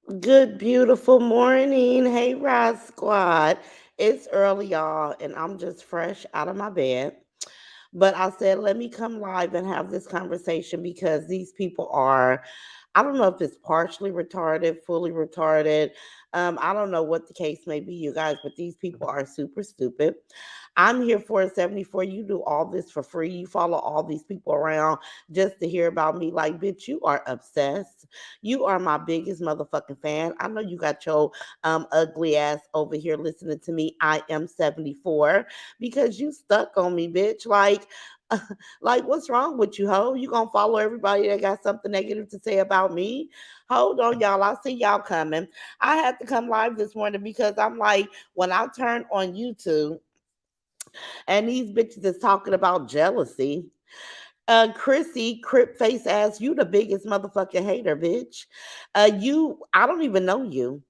Good, beautiful morning. Hey, Rod Squad. It's early, y'all, and I'm just fresh out of my bed. But I said, let me come live and have this conversation because these people are, I don't know if it's partially retarded, fully retarded. I don't know what the case may be, you guys, but these people are super stupid. I'm here for a 74. You do all this for free. You follow all these people around just to hear about me. Like, bitch, you are obsessed. You are my biggest motherfucking fan. I know you got your ugly ass over here listening to me. I am 74 because you stuck on me, bitch. Like what's wrong with you, ho? You gonna follow everybody that got something negative to say about me? Hold on, y'all. I see y'all coming. I had to come live this morning because I'm like, when I turn on YouTube and these bitches is talking about jealousy. Chrissy, crip face ass, you the biggest motherfucking hater, bitch. I don't even know you.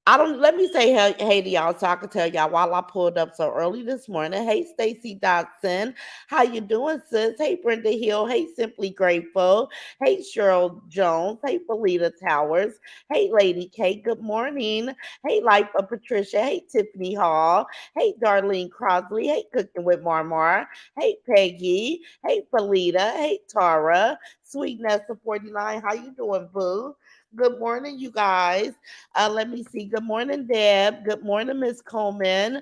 I don't let me say hey to y'all so I can tell y'all while I pulled up so early this morning. Hey Stacy Dotson, how you doing, sis? Hey Brenda Hill, hey Simply Grateful, hey Cheryl Jones, hey Felita Towers, hey Lady K, good morning. Hey Life of Patricia, hey Tiffany Hall, hey Darlene Crosley, hey Cooking with Marmar, hey Peggy, hey Felita, hey Tara, Sweet Nessa 49, how you doing, boo? Good morning, you guys. Let me see. Good morning, Deb. Good morning, Miss Coleman.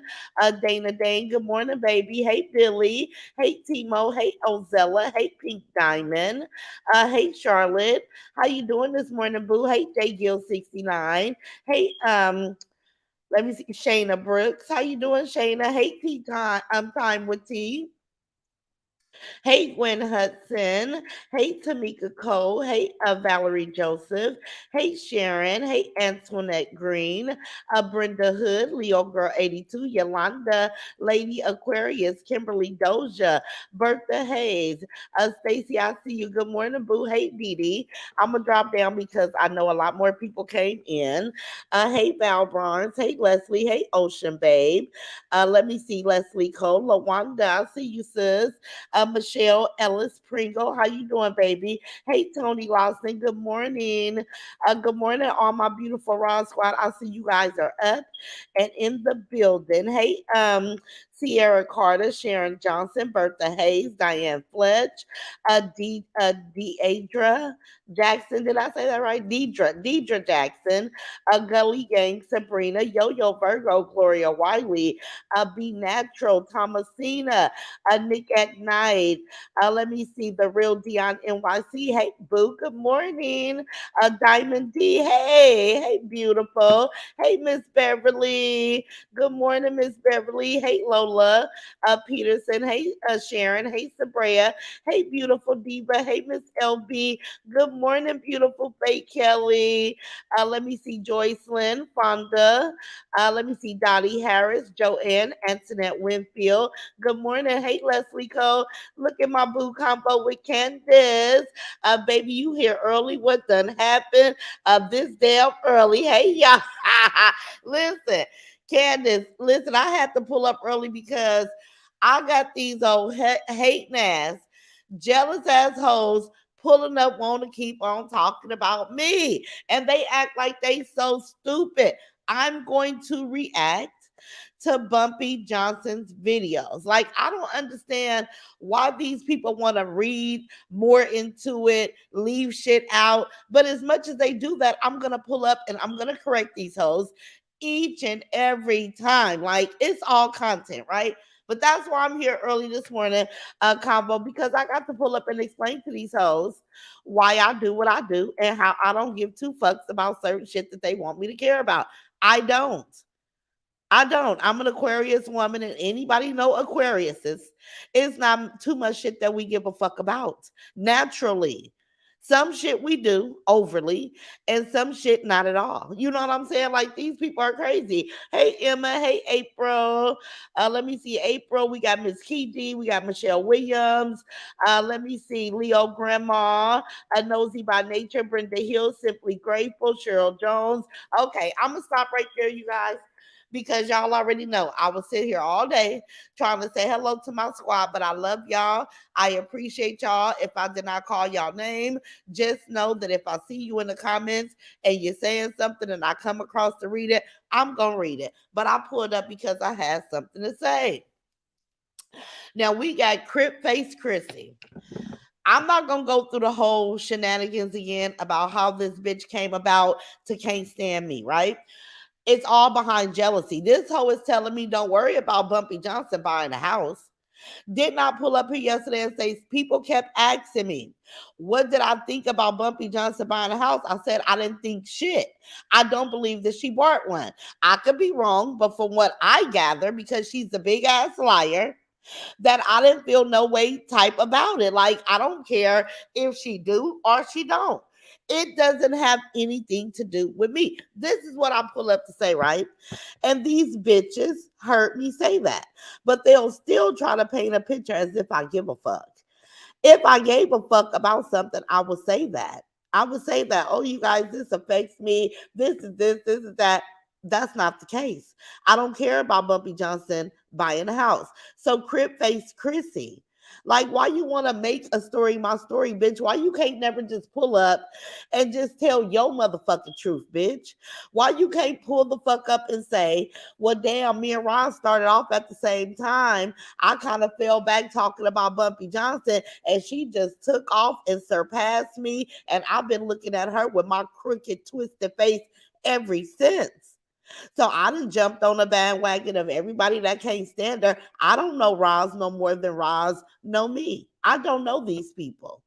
Dana Dane. Good morning, baby. Hey, Billy. Hey, Timo. Hey, Ozella. Hey, Pink Diamond. Hey, Charlotte. How you doing this morning, boo? Hey, J Gill 69. Hey, let me see. Shayna Brooks. How you doing, Shayna? Hey, Tea Time. Time with Tea. Hey, Gwen Hudson. Hey, Tamika Cole. Hey, Valerie Joseph. Hey, Sharon. Hey, Antoinette Green. Brenda Hood. Leo Girl 82. Yolanda. Lady Aquarius. Kimberly Doja. Bertha Hayes. Stacy, I see you. Good morning, boo. Hey, Dee Dee. I'm going to drop down because I know a lot more people came in. Hey, Val Barnes. Hey, Leslie. Hey, Ocean Babe. Let me see. Leslie Cole. Lawanda. I see you, sis. Michelle Ellis Pringle. How you doing, baby? Hey, Tony Lawson. Good morning. Good morning, all my beautiful Raw Squad. I see you guys are up and in the building. Hey, Sierra Carter, Sharon Johnson, Bertha Hayes, Diane Fletch, Deidra Jackson. Did I say that right? Deidra Jackson, Gully Gang, Sabrina, Yo Yo Virgo, Gloria Wiley, Be Natural, Thomasina, Nick at Night. Let me see the real Dion NYC. Hey, Boo. Good morning. Diamond D. Hey, beautiful. Hey, Miss Beverly. Good morning, Miss Beverly. Hey, Lola. Peterson. Hey, Sharon. Hey, Sabrea. Hey, beautiful Diva. Hey, Miss LB. Good morning, beautiful Faye Kelly. Let me see Joycelyn, Fonda. Let me see Dottie Harris, Joanne, Antoinette Winfield. Good morning. Hey, Leslie Cole. Look at my boo combo with Candace. Baby, you here early. What done happened? This damn early. Hey, y'all. Listen, Candace, listen, I had to pull up early because I got these old hating ass, jealous assholes pulling up, want to keep on talking about me. And they act like they so stupid. I'm going to react to Bumpy Johnson's videos. Like, I don't understand why these people want to read more into it, leave shit out. But as much as they do that, I'm going to pull up and I'm going to correct these hoes each and every time. Like, it's all content, right? But that's why I'm here early this morning, combo, because I got to pull up and explain to these hoes why I do what I do and how I don't give two fucks about certain shit that they want me to care about. I don't. I don't. I'm an Aquarius woman, and anybody know Aquariuses. It's not too much shit that we give a fuck about naturally. Some shit we do overly, and some shit not at all. You know what I'm saying? Like these people are crazy. Hey Emma, hey April. Let me see April. We got Miss Kiki. We got Michelle Williams. Let me see Leo Grandma. Nosy by Nature. Brenda Hill. Simply Grateful. Cheryl Jones. Okay, I'm gonna stop right there, you guys because y'all already know I will sit here all day trying to say hello to my squad, but I love y'all. I appreciate y'all. If I did not call y'all name, just know that if I see you in the comments and you're saying something and I come across to read it, I'm going to read it. But I pulled up because I had something to say. Now we got Crip Face Chrissy. I'm not gonna go through the whole shenanigans again about how this bitch came about to can't stand me, right? It's all behind jealousy. This hoe is telling me don't worry about Bumpy Johnson buying a house. Did not pull up here yesterday and say people kept asking me, what did I think about Bumpy Johnson buying a house? I said I didn't think shit. I don't believe that she bought one. I could be wrong, but from what I gather, because she's a big ass liar, that I didn't feel no way type about it. Like I don't care if she do or she don't. It doesn't have anything to do with me. This is what I pull up to say, right? And these bitches heard me say that. But they'll still try to paint a picture as if I give a fuck. If I gave a fuck about something, I would say that. I would say that, oh, you guys, this affects me. This is that. That's not the case. I don't care about Bumpy Johnson buying a house. So Crip Face Chrissy, like, why you want to make a story my story, bitch? Why you can't never just pull up and just tell your motherfucking truth, bitch? Why you can't pull the fuck up and say, well, damn, me and Ron started off at the same time. I kind of fell back talking about Bumpy Johnson, and she just took off and surpassed me. And I've been looking at her with my crooked, twisted face ever since. So I done jumped on the bandwagon of everybody that can't stand her. I don't know Roz no more than Roz know me. I don't know these people.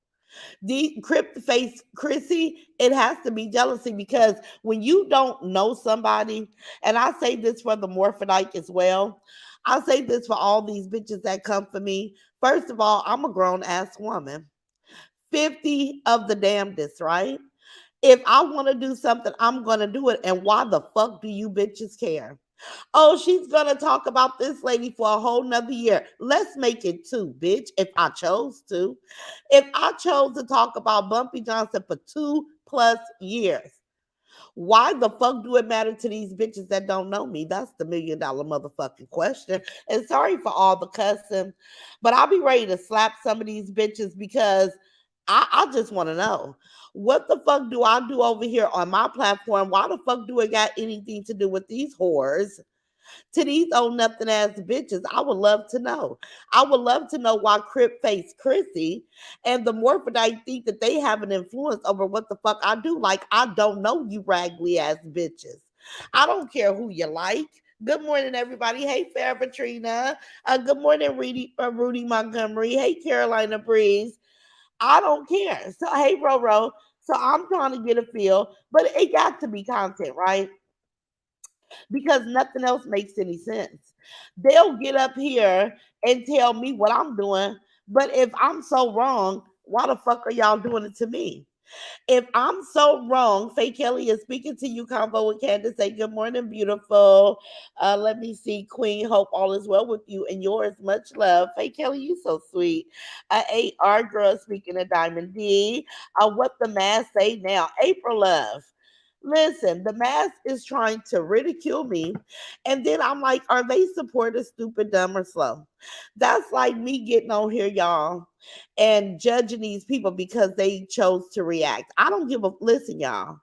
The crypt face Chrissy, it has to be jealousy because when you don't know somebody, and I say this for the Morphodite as well, I say this for all these bitches that come for me. First of all, I'm a grown ass woman, 50 of the damnedest, right? If I want to do something, I'm going to do it. And why the fuck do you bitches care? Oh, she's going to talk about this lady for a whole nother year. Let's make it two, bitch, if I chose to. If I chose to talk about Bumpy Johnson for 2+ years, why the fuck do it matter to these bitches that don't know me? That's the $1 million motherfucking question. And sorry for all the cussing, but I'll be ready to slap some of these bitches because I just want to know what the fuck do I do over here on my platform? Why the fuck do it got anything to do with these whores? To these old nothing ass bitches, I would love to know. I would love to know why Crip Face Chrissy and the Morphodite think that they have an influence over what the fuck I do. Like, I don't know you raggedy ass bitches. I don't care who you like. Good morning, everybody. Hey, Fair Trina. Good morning, Rudy Montgomery. Hey, Carolina Breeze. I don't care. So, hey, Roro. So, I'm trying to get a feel, but it got to be content, right? Because nothing else makes any sense. They'll get up here and tell me what I'm doing, but if I'm so wrong, why the fuck are y'all doing it to me? If I'm so wrong, Faye Kelly is speaking to you, Convo with Candace. Say good morning, beautiful. Let me see, Queen. Hope all is well with you and yours. Much love, Faye Kelly. You so sweet. AR girl speaking of Diamond D. What the mask say now? April love. Listen, the mask is trying to ridicule me. And then I'm like, are they supportive, stupid, dumb, or slow? That's like me getting on here, y'all, and judging these people because they chose to react. I don't give a listen, y'all.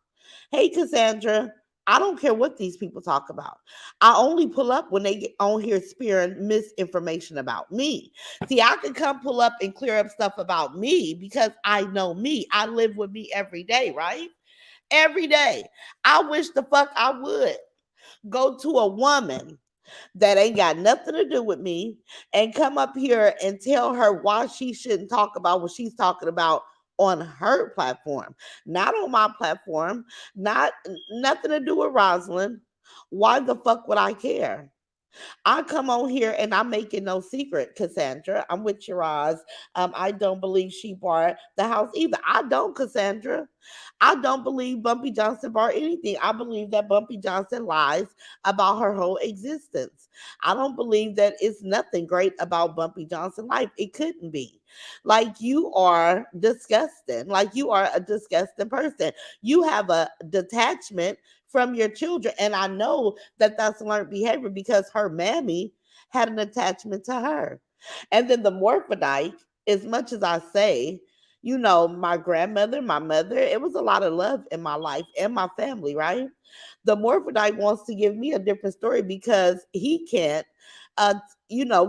Hey, Cassandra, I don't care what these people talk about. I only pull up when they get on here spearing misinformation about me. See, I can come pull up and clear up stuff about me because I know me. I live with me every day, right? Every day. I wish the fuck I would go to a woman that ain't got nothing to do with me and come up here and tell her why she shouldn't talk about what she's talking about on her platform, not on my platform, not nothing to do with Rosalind. Why the fuck would I care? I come on here and I'm making no secret, Cassandra. I'm with Shiraz. I don't believe she bought the house either. I don't, Cassandra. I don't believe Bumpy Johnson bought anything. I believe that Bumpy Johnson lies about her whole existence. I don't believe that it's nothing great about Bumpy Johnson life. It couldn't be. Like you are disgusting. Like you are a disgusting person. You have a detachment from your children. And I know that that's learned behavior because her mammy had an attachment to her. And then the morphodite, as much as I say, my grandmother, my mother, it was a lot of love in my life and my family, right? The morphodite wants to give me a different story because he uh,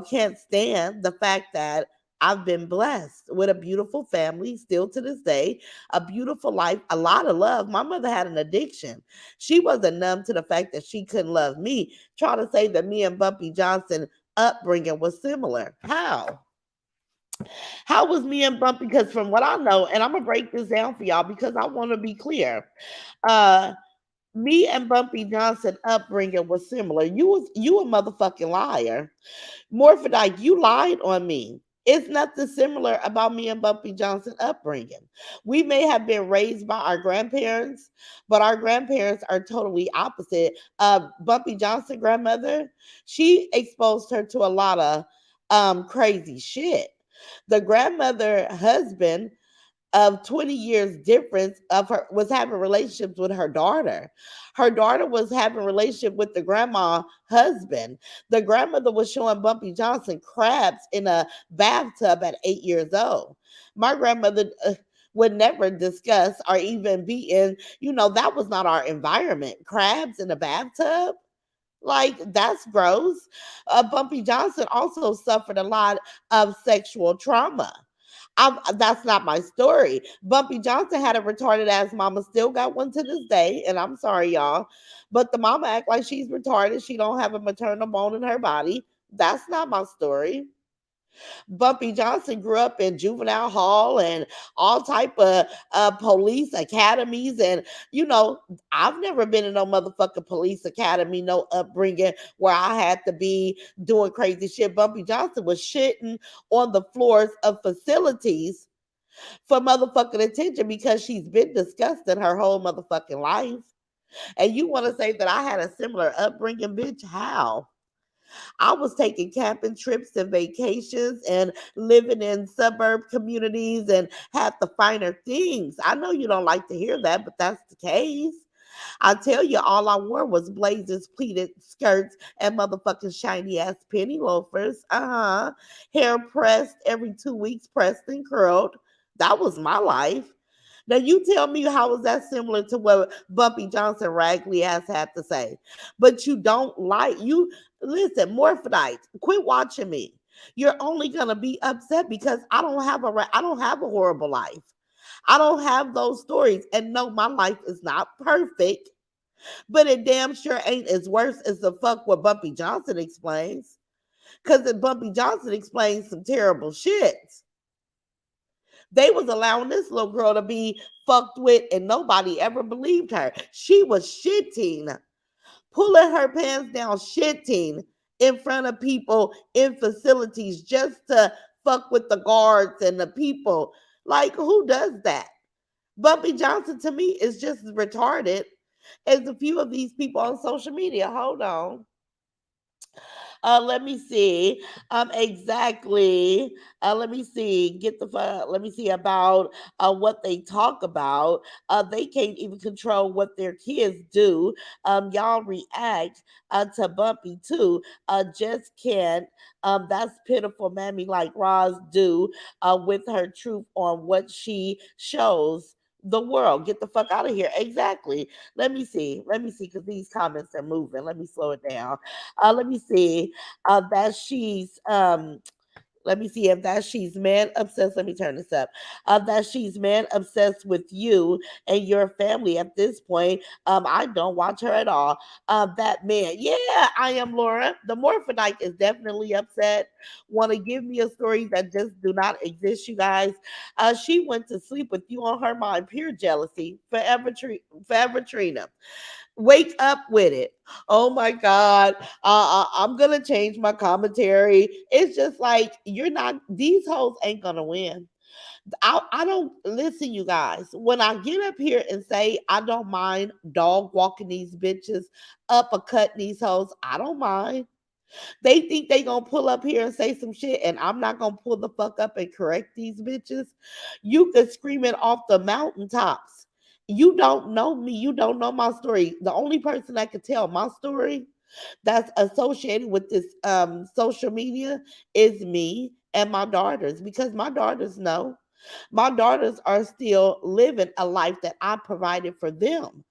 can't stand the fact that I've been blessed with a beautiful family still to this day, a beautiful life, a lot of love. My mother had an addiction. She wasn't numb to the fact that she couldn't love me. Try to say that me and Bumpy Johnson upbringing was similar. How? How was me and Bumpy? Because from what I know, and I'm gonna break this down for y'all because I want to be clear. Uh, Me and Bumpy Johnson upbringing was similar. You a motherfucking liar. Morphodite, you lied on me. It's nothing similar about me and Bumpy Johnson upbringing. We may have been raised by our grandparents, but our grandparents are totally opposite. Bumpy Johnson grandmother, she exposed her to a lot of crazy shit. The grandmother husband of 20 years difference of her was having relationships with her daughter. Her daughter was having relationship with the grandma husband. The grandmother was showing Bumpy Johnson crabs in a bathtub at 8 years old. My grandmother would never discuss or even be in, that was not our environment. Crabs in a bathtub? Like, that's gross. Bumpy Johnson also suffered a lot of sexual trauma. That's not my story. Bumpy Johnson had a retarded ass mama, still got one to this day, and I'm sorry, y'all, but the mama act like she's retarded. She don't have a maternal bone in her body. That's not my story. Bumpy Johnson grew up in juvenile hall and all type of police academies, and I've never been in no motherfucking police academy, no upbringing where I had to be doing crazy shit. Bumpy Johnson was shitting on the floors of facilities for motherfucking attention because she's been disgusting her whole motherfucking life. And you want to say that I had a similar upbringing, bitch? How? I was taking camping trips and vacations and living in suburb communities and had the finer things. I know you don't like to hear that, but that's the case. I tell you, all I wore was blazers, pleated skirts, and motherfucking shiny ass penny loafers. Hair pressed every 2 weeks, pressed and curled. That was my life. Now you tell me, how is that similar to what Bumpy Johnson Ragley has had to say? But you don't like you listen, Morphodite, quit watching me. You're only gonna be upset because I don't have a horrible life. I don't have those stories. And no, my life is not perfect, but it damn sure ain't as worse as the fuck what Bumpy Johnson explains. Cause Bumpy Johnson explains some terrible shit. They was allowing this little girl to be fucked with and nobody ever believed her. She was shitting, pulling her pants down, shitting in front of people in facilities just to fuck with the guards and the people. Like, who does that? Bumpy Johnson to me is just as retarded as a few of these people on social media. Hold on. Let me see. Exactly. Let me see. Let me see about what they talk about. They can't even control what their kids do. Y'all react to Bumpy too. Just can't. That's pitiful, mammy. Like Roz do with her truth on what she shows the world. Get the fuck out of here. Exactly. Let me see. Let me see, because these comments are moving. Let me slow it down. Let me see. That she's let me see if that she's man obsessed. Let me turn this up. That she's man obsessed with you and your family at this point. I don't watch her at all. That man, yeah, I am Laura. The Morphodite is definitely upset. Want to give me a story that just do not exist, you guys. She went to sleep with you on her mind. Pure jealousy. Forever Trina. Wake up with it. Oh my God. I'm going to change my commentary. It's just like, these hoes ain't going to win. I don't listen, you guys. When I get up here and say I don't mind dog walking these bitches, uppercutting these hoes, I don't mind. They think they gonna pull up here and say some shit, and I'm not gonna pull the fuck up and correct these bitches. You could scream it off the mountaintops. You don't know me. You don't know my story. The only person that could tell my story that's associated with this social media is me and my daughters, because my daughters know. My daughters are still living a life that I provided for them.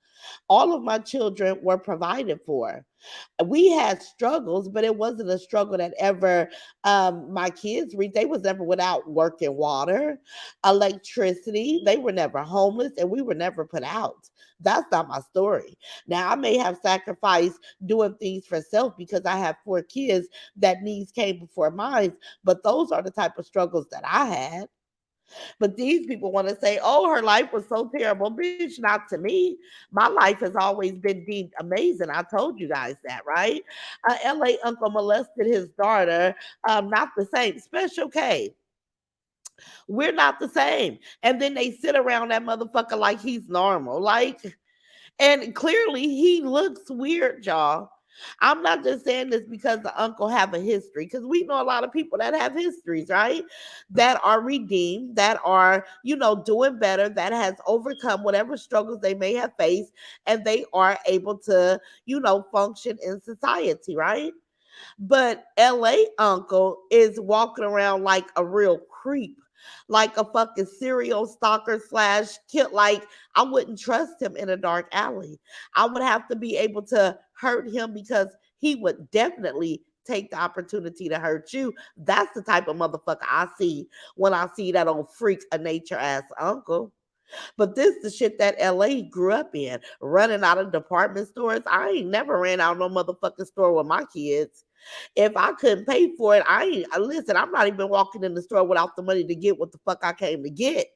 All of my children were provided for. We had struggles, but it wasn't a struggle that ever my kids reached. They was never without work and water, electricity. They were never homeless, and we were never put out. That's not my story. Now I may have sacrificed doing things for self because I have four kids that needs came before mine, but those are the type of struggles that I had. But these people want to say, oh, her life was so terrible. Bitch, not to me. My life has always been deemed amazing. I told you guys that, right? LA uncle molested his daughter. Not the same. Special K. We're not the same. And then they sit around that motherfucker like he's normal. Like, and clearly he looks weird, y'all. I'm not just saying this because the uncle have a history, because we know a lot of people that have histories, right? That are redeemed, that are, doing better, that has overcome whatever struggles they may have faced, and they are able to, function in society, right? But LA uncle is walking around like a real creep, like a fucking serial stalker slash kid. Like, I wouldn't trust him in a dark alley. I would have to be able to hurt him because he would definitely take the opportunity to hurt you. That's the type of motherfucker I see when I see that old freak of nature ass uncle. But this the shit that LA grew up in, running out of department stores. I ain't never ran out no motherfucking store with my kids. If I couldn't pay for it, I ain't listen, I'm not even walking in the store without the money to get what the fuck I came to get.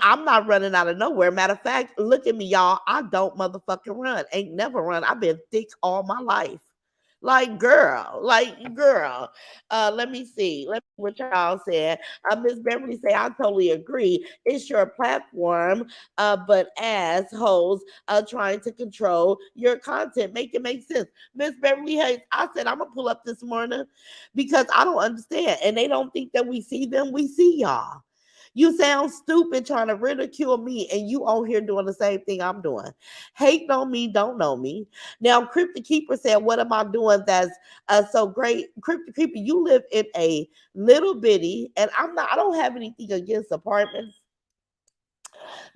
I'm not running out of nowhere. Matter of fact, look at me, y'all. I don't motherfucking run. Ain't never run. I've been thick all my life. Like girl. Let me see. Let me what y'all said. Miss Beverly say I totally agree. It's your platform, but assholes trying to control your content. Make it make sense. Miss Beverly Hayes, I said I'm gonna pull up this morning because I don't understand. And they don't think that we see them. We see y'all. You sound stupid trying to ridicule me, and you on here doing the same thing I'm doing. Hate on me, don't know me. Now, Crypto Keeper said, what am I doing that's so great? Crypto Keeper, you live in a little bitty, and I don't have anything against apartments,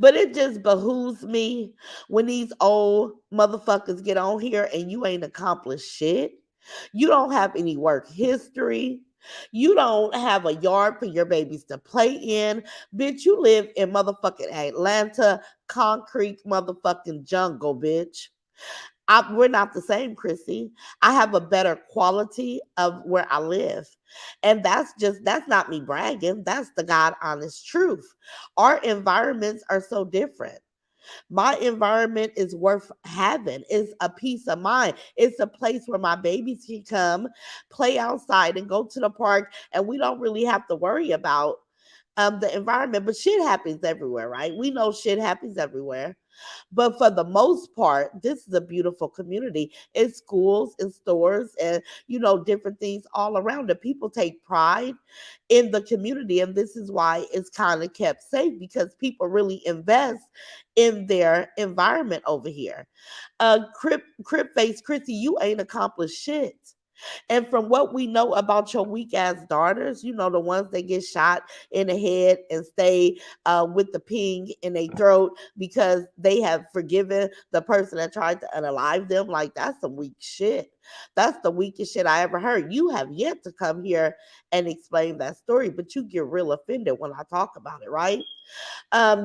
but it just behooves me when these old motherfuckers get on here and you ain't accomplished shit. You don't have any work history. You don't have a yard for your babies to play in. Bitch, you live in motherfucking Atlanta, concrete motherfucking jungle, bitch. We're not the same, Chrissy. I have a better quality of where I live. And that's not me bragging. That's the God honest truth. Our environments are so different. My environment is worth having. It's a peace of mind. It's a place where my babies can come, play outside, and go to the park, and we don't really have to worry about the environment. But shit happens everywhere, right? We know shit happens everywhere. But for the most part, this is a beautiful community. It's schools and stores and, different things all around it. People take pride in the community. And this is why it's kind of kept safe, because people really invest in their environment over here. Crip Face Chrissy, you ain't accomplished shit. And from what we know about your weak ass daughters, the ones that get shot in the head and stay with the ping in their throat because they have forgiven the person that tried to unalive them, like that's some weak shit. That's the weakest shit I ever heard. You have yet to come here and explain that story, but you get real offended when I talk about it, right?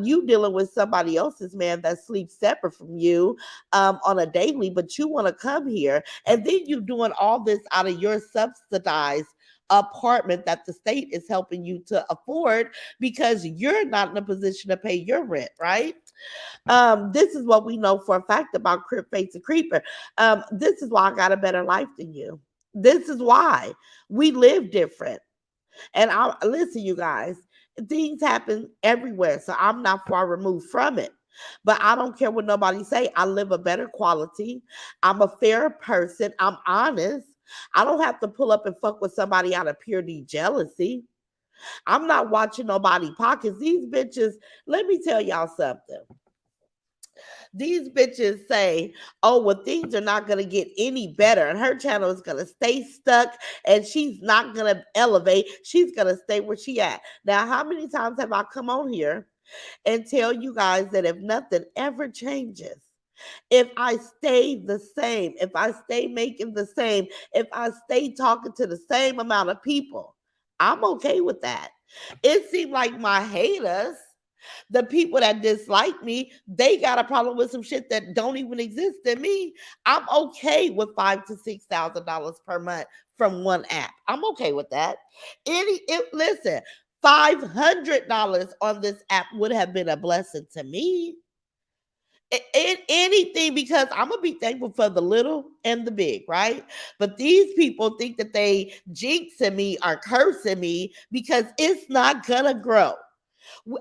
You dealing with somebody else's man that sleeps separate from you on a daily, but you want to come here, and then you doing all this out of your subsidized apartment that the state is helping you to afford because you're not in a position to pay your rent, right? This is what we know for a fact about Crip Face and Creeper. This is why I got a better life than you. This is why we live different. And I listen, you guys, things happen everywhere, so I'm not far removed from it. But I don't care what nobody say. I live a better quality. I'm a fair person. I'm honest. I don't have to pull up and fuck with somebody out of pure jealousy. I'm not watching nobody pockets. These bitches, let me tell y'all something. These bitches say, oh, well, things are not going to get any better. And her channel is going to stay stuck and she's not going to elevate. She's going to stay where she at. Now, how many times have I come on here and tell you guys that if nothing ever changes, if I stay the same, if I stay making the same, if I stay talking to the same amount of people, I'm okay with that. It seemed like my haters, the people that dislike me, they got a problem with some shit that don't even exist in me. I'm okay with $5,000 to $6,000 per month from one app. I'm okay with that. Listen, $500 on this app would have been a blessing to me. Anything, because I'm gonna be thankful for the little and the big, right? But these people think that they jinxing me or cursing me because it's not gonna grow.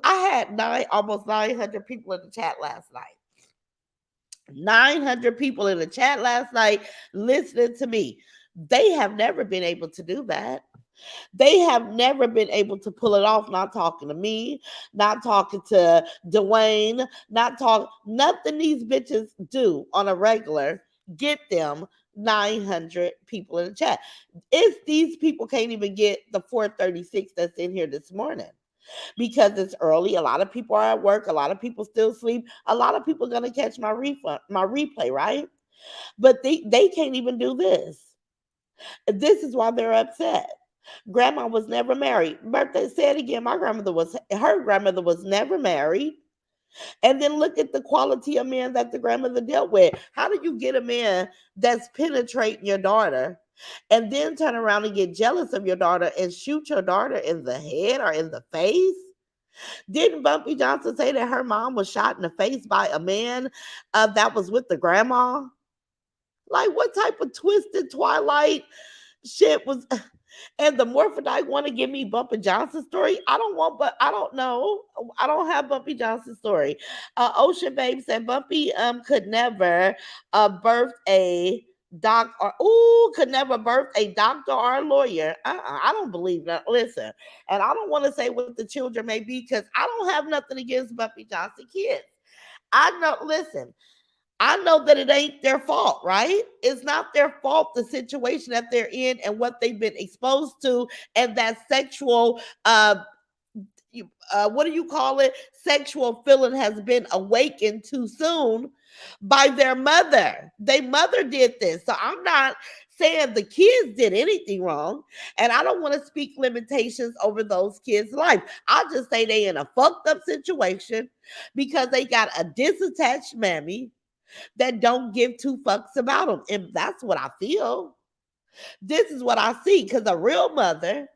I had almost 900 people in the chat last night. 900 people in the chat last night listening to me. They have never been able to do that. They have never been able to pull it off. Not talking to me, not talking to Dwayne, not talk nothing these bitches do on a regular. Get them 900 people in the chat. It's these people can't even get the 436 that's in here this morning because it's early. A lot of people are at work. A lot of people still sleep. A lot of people are gonna catch my replay, right? But they can't even do this. This is why they're upset. Grandma was never married. Birthday said again, her grandmother was never married. And then look at the quality of man that the grandmother dealt with. How do you get a man that's penetrating your daughter and then turn around and get jealous of your daughter and shoot your daughter in the head or in the face? Didn't Bumpy Johnson say that her mom was shot in the face by a man that was with the grandma? Like, what type of twisted Twilight shit was? And the Morphodite want to give me Bumpy Johnson's story. I don't want, but I don't know. I don't have Bumpy Johnson's story. Ocean Babe said Bumpy could never birth a could never birth a doctor or a lawyer. I don't believe that. Listen, and I don't want to say what the children may be because I don't have nothing against Bumpy Johnson kids. I know. Listen, I know that it ain't their fault, right? It's not their fault, the situation that they're in and what they've been exposed to, and that sexual, what do you call it? Sexual feeling has been awakened too soon by their mother. Their mother did this. So I'm not saying the kids did anything wrong, and I don't want to speak limitations over those kids' life. I'll just say they in a fucked up situation because they got a disattached mammy that don't give two fucks about them. And that's what I feel. This is what I see. Because a real mother,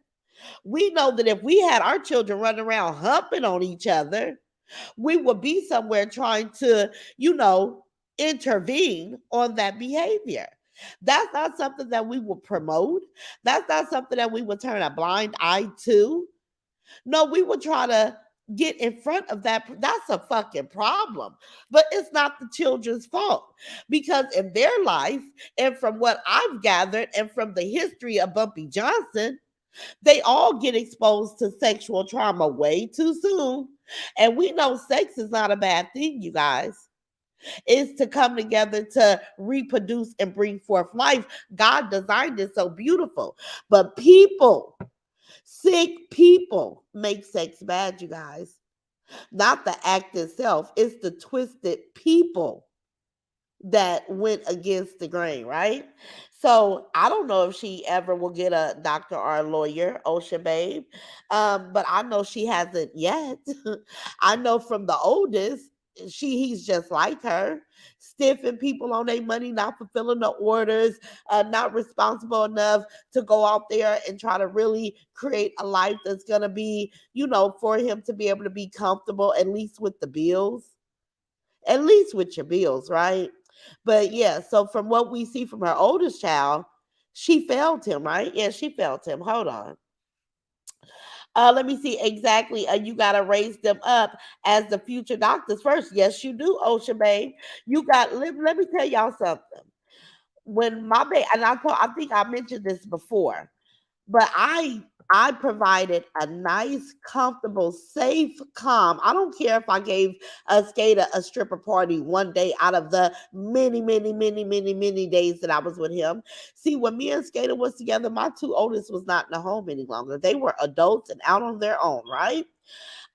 we know that if we had our children running around humping on each other, we would be somewhere trying to, intervene on that behavior. That's not something that we would promote. That's not something that we would turn a blind eye to. No, we would try to get in front of that. That's a fucking problem. But it's not the children's fault because in their life, and from what I've gathered, and from the history of Bumpy Johnson, they all get exposed to sexual trauma way too soon. And we know sex is not a bad thing, you guys. It's to come together to reproduce and bring forth life. God designed it so beautiful. But people, sick people, make sex bad, you guys. Not the act itself, it's the twisted people that went against the grain, right? So I don't know if she ever will get a doctor or a lawyer, Ocean Babe. But I know she hasn't yet. I know from the oldest, he's just like her, stiffing people on their money, not fulfilling the orders, not responsible enough to go out there and try to really create a life that's gonna be, for him to be able to be comfortable, at least with the bills, at least with your bills, right? But yeah, so from what we see from her oldest child, she failed him, right? Yeah, she failed him. Hold on. Let me see exactly. You gotta raise them up as the future doctors first. Yes, you do, Ocean Babe. Let me tell y'all something. when my baby, and I think I mentioned this before, but I provided a nice, comfortable, safe, calm. I don't care if I gave a skater a stripper party one day out of the many, many, many, many, many days that I was with him. See, when me and Skater was together, my two oldest was not in the home any longer. They were adults and out on their own, right?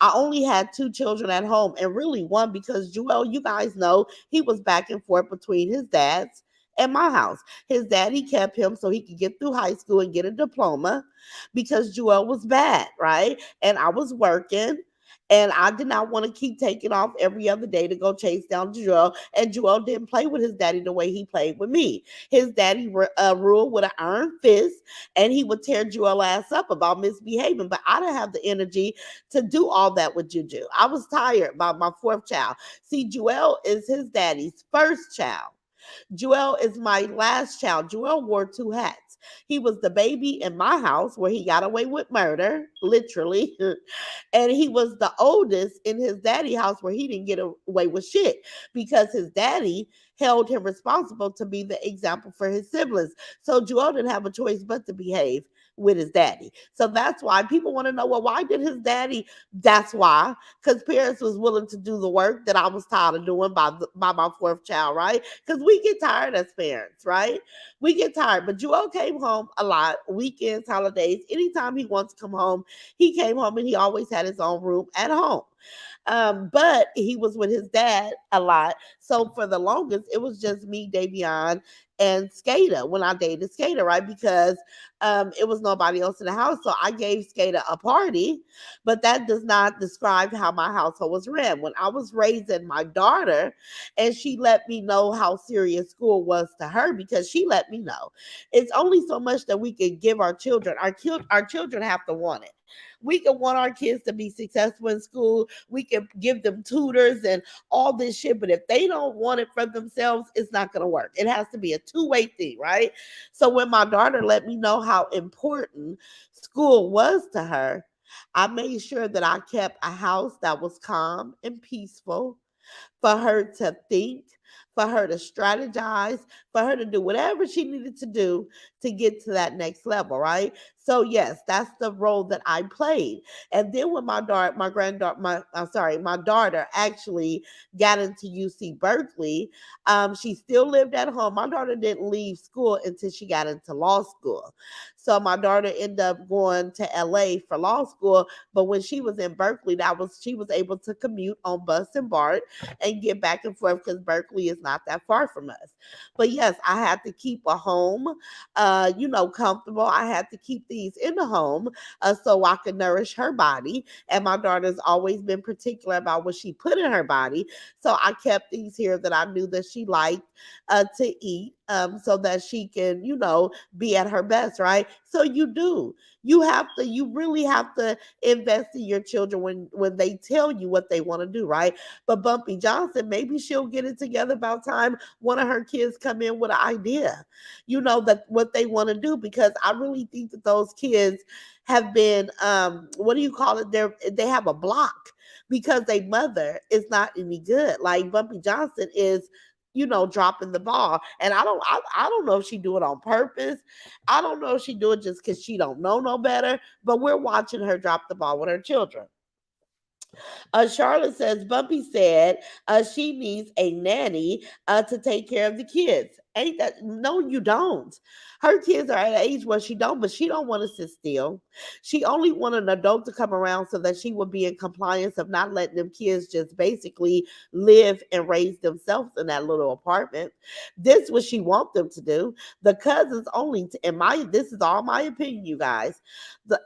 I only had two children at home, and really one because Joel, you guys know, he was back and forth between his dad's and my house. His daddy kept him so he could get through high school and get a diploma because Joel was bad, right? And I was working. And I did not want to keep taking off every other day to go chase down Joel. And Joel didn't play with his daddy the way he played with me. His daddy ruled with an iron fist, and he would tear Joel ass up about misbehaving. But I didn't have the energy to do all that with Juju. I was tired by my fourth child. See, Joel is his daddy's first child. Joel is my last child. Joel wore two hats. He was the baby in my house where he got away with murder, literally. And he was the oldest in his daddy house where he didn't get away with shit because his daddy held him responsible to be the example for his siblings. So Joel didn't have a choice but to behave with his daddy. So that's why people want to know, well, why did his daddy? That's why, because parents was willing to do the work that I was tired of doing by my fourth child, right? Because we get tired as parents, right? We get tired. But Joel came home a lot, weekends, holidays, anytime he wants to come home, he came home and he always had his own room at home. But he was with his dad a lot. So for the longest, it was just me, Davion, and Skater when I dated Skater, right? Because it was nobody else in the house. So I gave Skater a party, but that does not describe how my household was ran. When I was raising my daughter, and she let me know how serious school was to her because she let me know it's only so much that we can give our children. Our children have to want it. We can want our kids to be successful in school. We can give them tutors and all this shit. But if they don't want it for themselves, it's not going to work. It has to be a two-way thing, right? So when my daughter let me know how important school was to her, I made sure that I kept a house that was calm and peaceful for her to think, for her to strategize, for her to do whatever she needed to do to get to that next level, right? So yes, that's the role that I played. And then when my granddaughter, I'm sorry, my daughter actually got into UC Berkeley, she still lived at home. My daughter didn't leave school until she got into law school. So my daughter ended up going to LA for law school. But when she was in Berkeley, she was able to commute on bus and BART and get back and forth because Berkeley is not that far from us. But yes, I had to keep a home, comfortable. I had to keep these in the home so I could nourish her body. And my daughter's always been particular about what she put in her body. So I kept these here that I knew that she liked to eat so that she can, be at her best, right? So you do. You really have to invest in your children when they tell you what they want to do, right? But Bumpy Johnson, maybe she'll get it together about time one of her kids come in with an idea, that what they want to do, because I really think that those kids have been what do you call it? They have a block because their mother is not any good. Like Bumpy Johnson is dropping the ball. And I don't know if she do it on purpose. I don't know if she do it just because she don't know no better, but we're watching her drop the ball with her children. Charlotte says Bumpy said she needs a nanny to take care of the kids. Ain't that no? You don't. Her kids are at an age where she don't, but she don't want to sit still. She only want an adult to come around so that she will be in compliance of not letting them kids just basically live and raise themselves in that little apartment. This what she want them to do. The cousins only, in my this is all my opinion, you guys.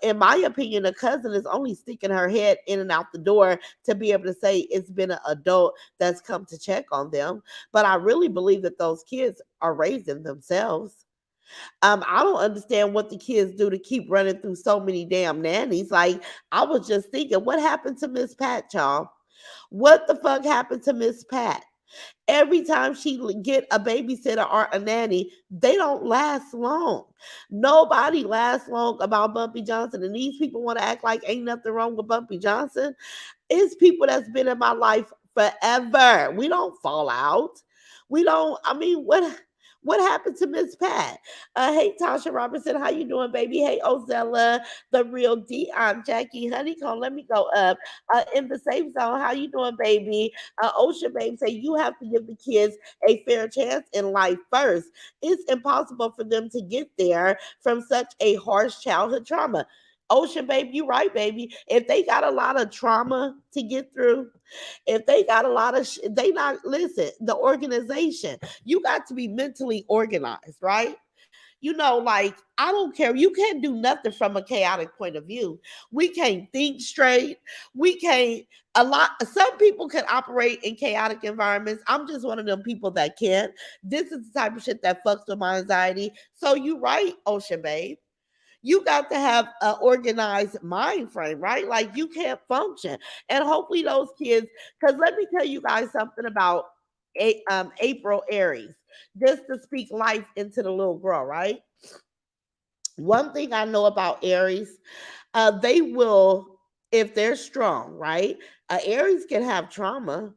In my opinion, a cousin is only sticking her head in and out the door to be able to say it's been an adult that's come to check on them. But I really believe that those kids are raising themselves. I don't understand what the kids do to keep running through so many damn nannies. Like, I was just thinking, what happened to Miss Pat, y'all? What the fuck happened to Miss Pat? Every time she get a babysitter or a nanny, they don't last long. Nobody lasts long about Bumpy Johnson, and these people want to act like ain't nothing wrong with Bumpy Johnson. It's people that's been in my life forever. We don't fall out. We don't. I mean, What happened to Miss Pat? Hey Tasha Robertson, how you doing, baby? Hey Ozella, the real Dion, Jackie Honeycomb. Let me go up. In the safe zone, how you doing, baby? Ocean Babe say you have to give the kids a fair chance in life first. It's impossible for them to get there from such a harsh childhood trauma. Ocean Babe, you right, baby. If they got a lot of trauma to get through, if they got a lot of, they not listen. The organization, you got to be mentally organized, right? You know, like I don't care. You can't do nothing from a chaotic point of view. We can't think straight. We can't. A lot. Some people can operate in chaotic environments. I'm just one of them people that can't. This is the type of shit that fucks with my anxiety. So you right, Ocean Babe, you got to have an organized mind frame, right? Like you can't function. And hopefully those kids, because let me tell you guys something about April Aries, just to speak life into the little girl, right? One thing I know about Aries, they will, if they're strong, right? Aries can have trauma,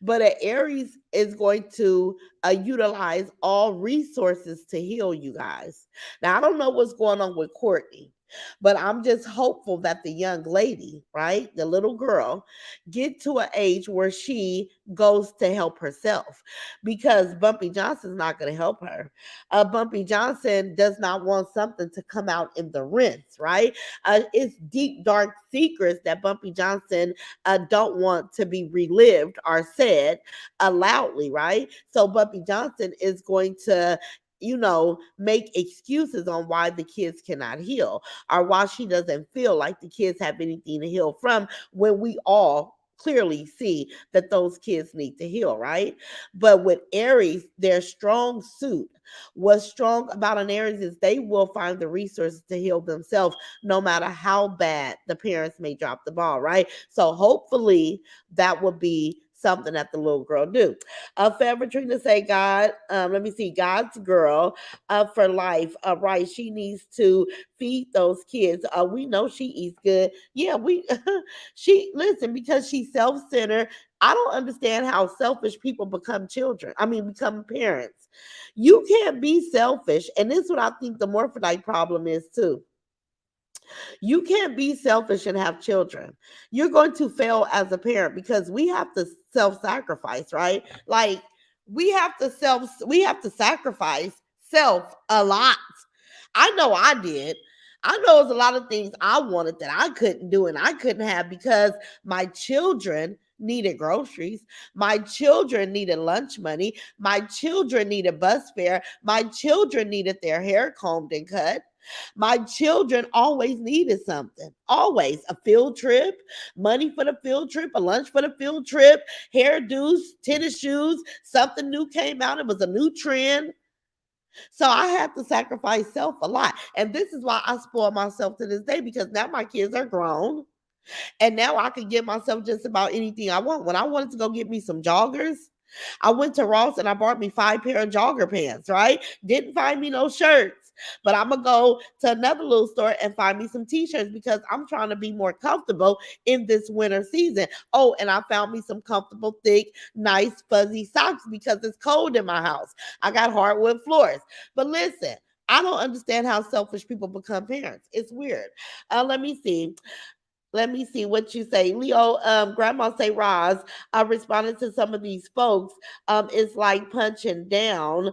but an Aries is going to utilize all resources to heal you guys. Now, I don't know what's going on with Courtney, but I'm just hopeful that the young lady, right, the little girl, get to an age where she goes to help herself because Bumpy Johnson's not going to help her. Bumpy Johnson does not want something to come out in the rinse, right? It's deep, dark secrets that Bumpy Johnson don't want to be relived or said loudly, right? So Bumpy Johnson is going to, make excuses on why the kids cannot heal or why she doesn't feel like the kids have anything to heal from when we all clearly see that those kids need to heal, right? But with Aries, their strong suit, what's strong about an Aries is they will find the resources to heal themselves no matter how bad the parents may drop the ball, right? So hopefully that will be something that the little girl do. Forever Trina say God, let me see, God's girl for life. Right, she needs to feed those kids. We know she eats good. Yeah, we she listen because she's self-centered. I don't understand how selfish people become children. I mean, become parents. You can't be selfish, and this is what I think the morphodite problem is too. You can't be selfish and have children. You're going to fail as a parent because we have to self-sacrifice, right? Like we have to sacrifice self a lot. I know I did. I know there's a lot of things I wanted that I couldn't do and I couldn't have because my children needed groceries. My children needed lunch money. My children needed bus fare. My children needed their hair combed and cut. My children always needed something. Always a field trip, money for the field trip, a lunch for the field trip, hairdos, tennis shoes, something new came out. It was a new trend. So I have to sacrifice self a lot. And this is why I spoil myself to this day because now my kids are grown. And now I can get myself just about anything I want. When I wanted to go get me some joggers, I went to Ross and I bought me 5 pair of jogger pants, right? Didn't find me no shirts. But I'm going to go to another little store and find me some t-shirts because I'm trying to be more comfortable in this winter season. Oh, and I found me some comfortable, thick, nice, fuzzy socks because it's cold in my house. I got hardwood floors. But listen, I don't understand how selfish people become parents. It's weird. Let me see. Let me see what you say. Leo, Grandma say Roz, responding to some of these folks, it's like punching down.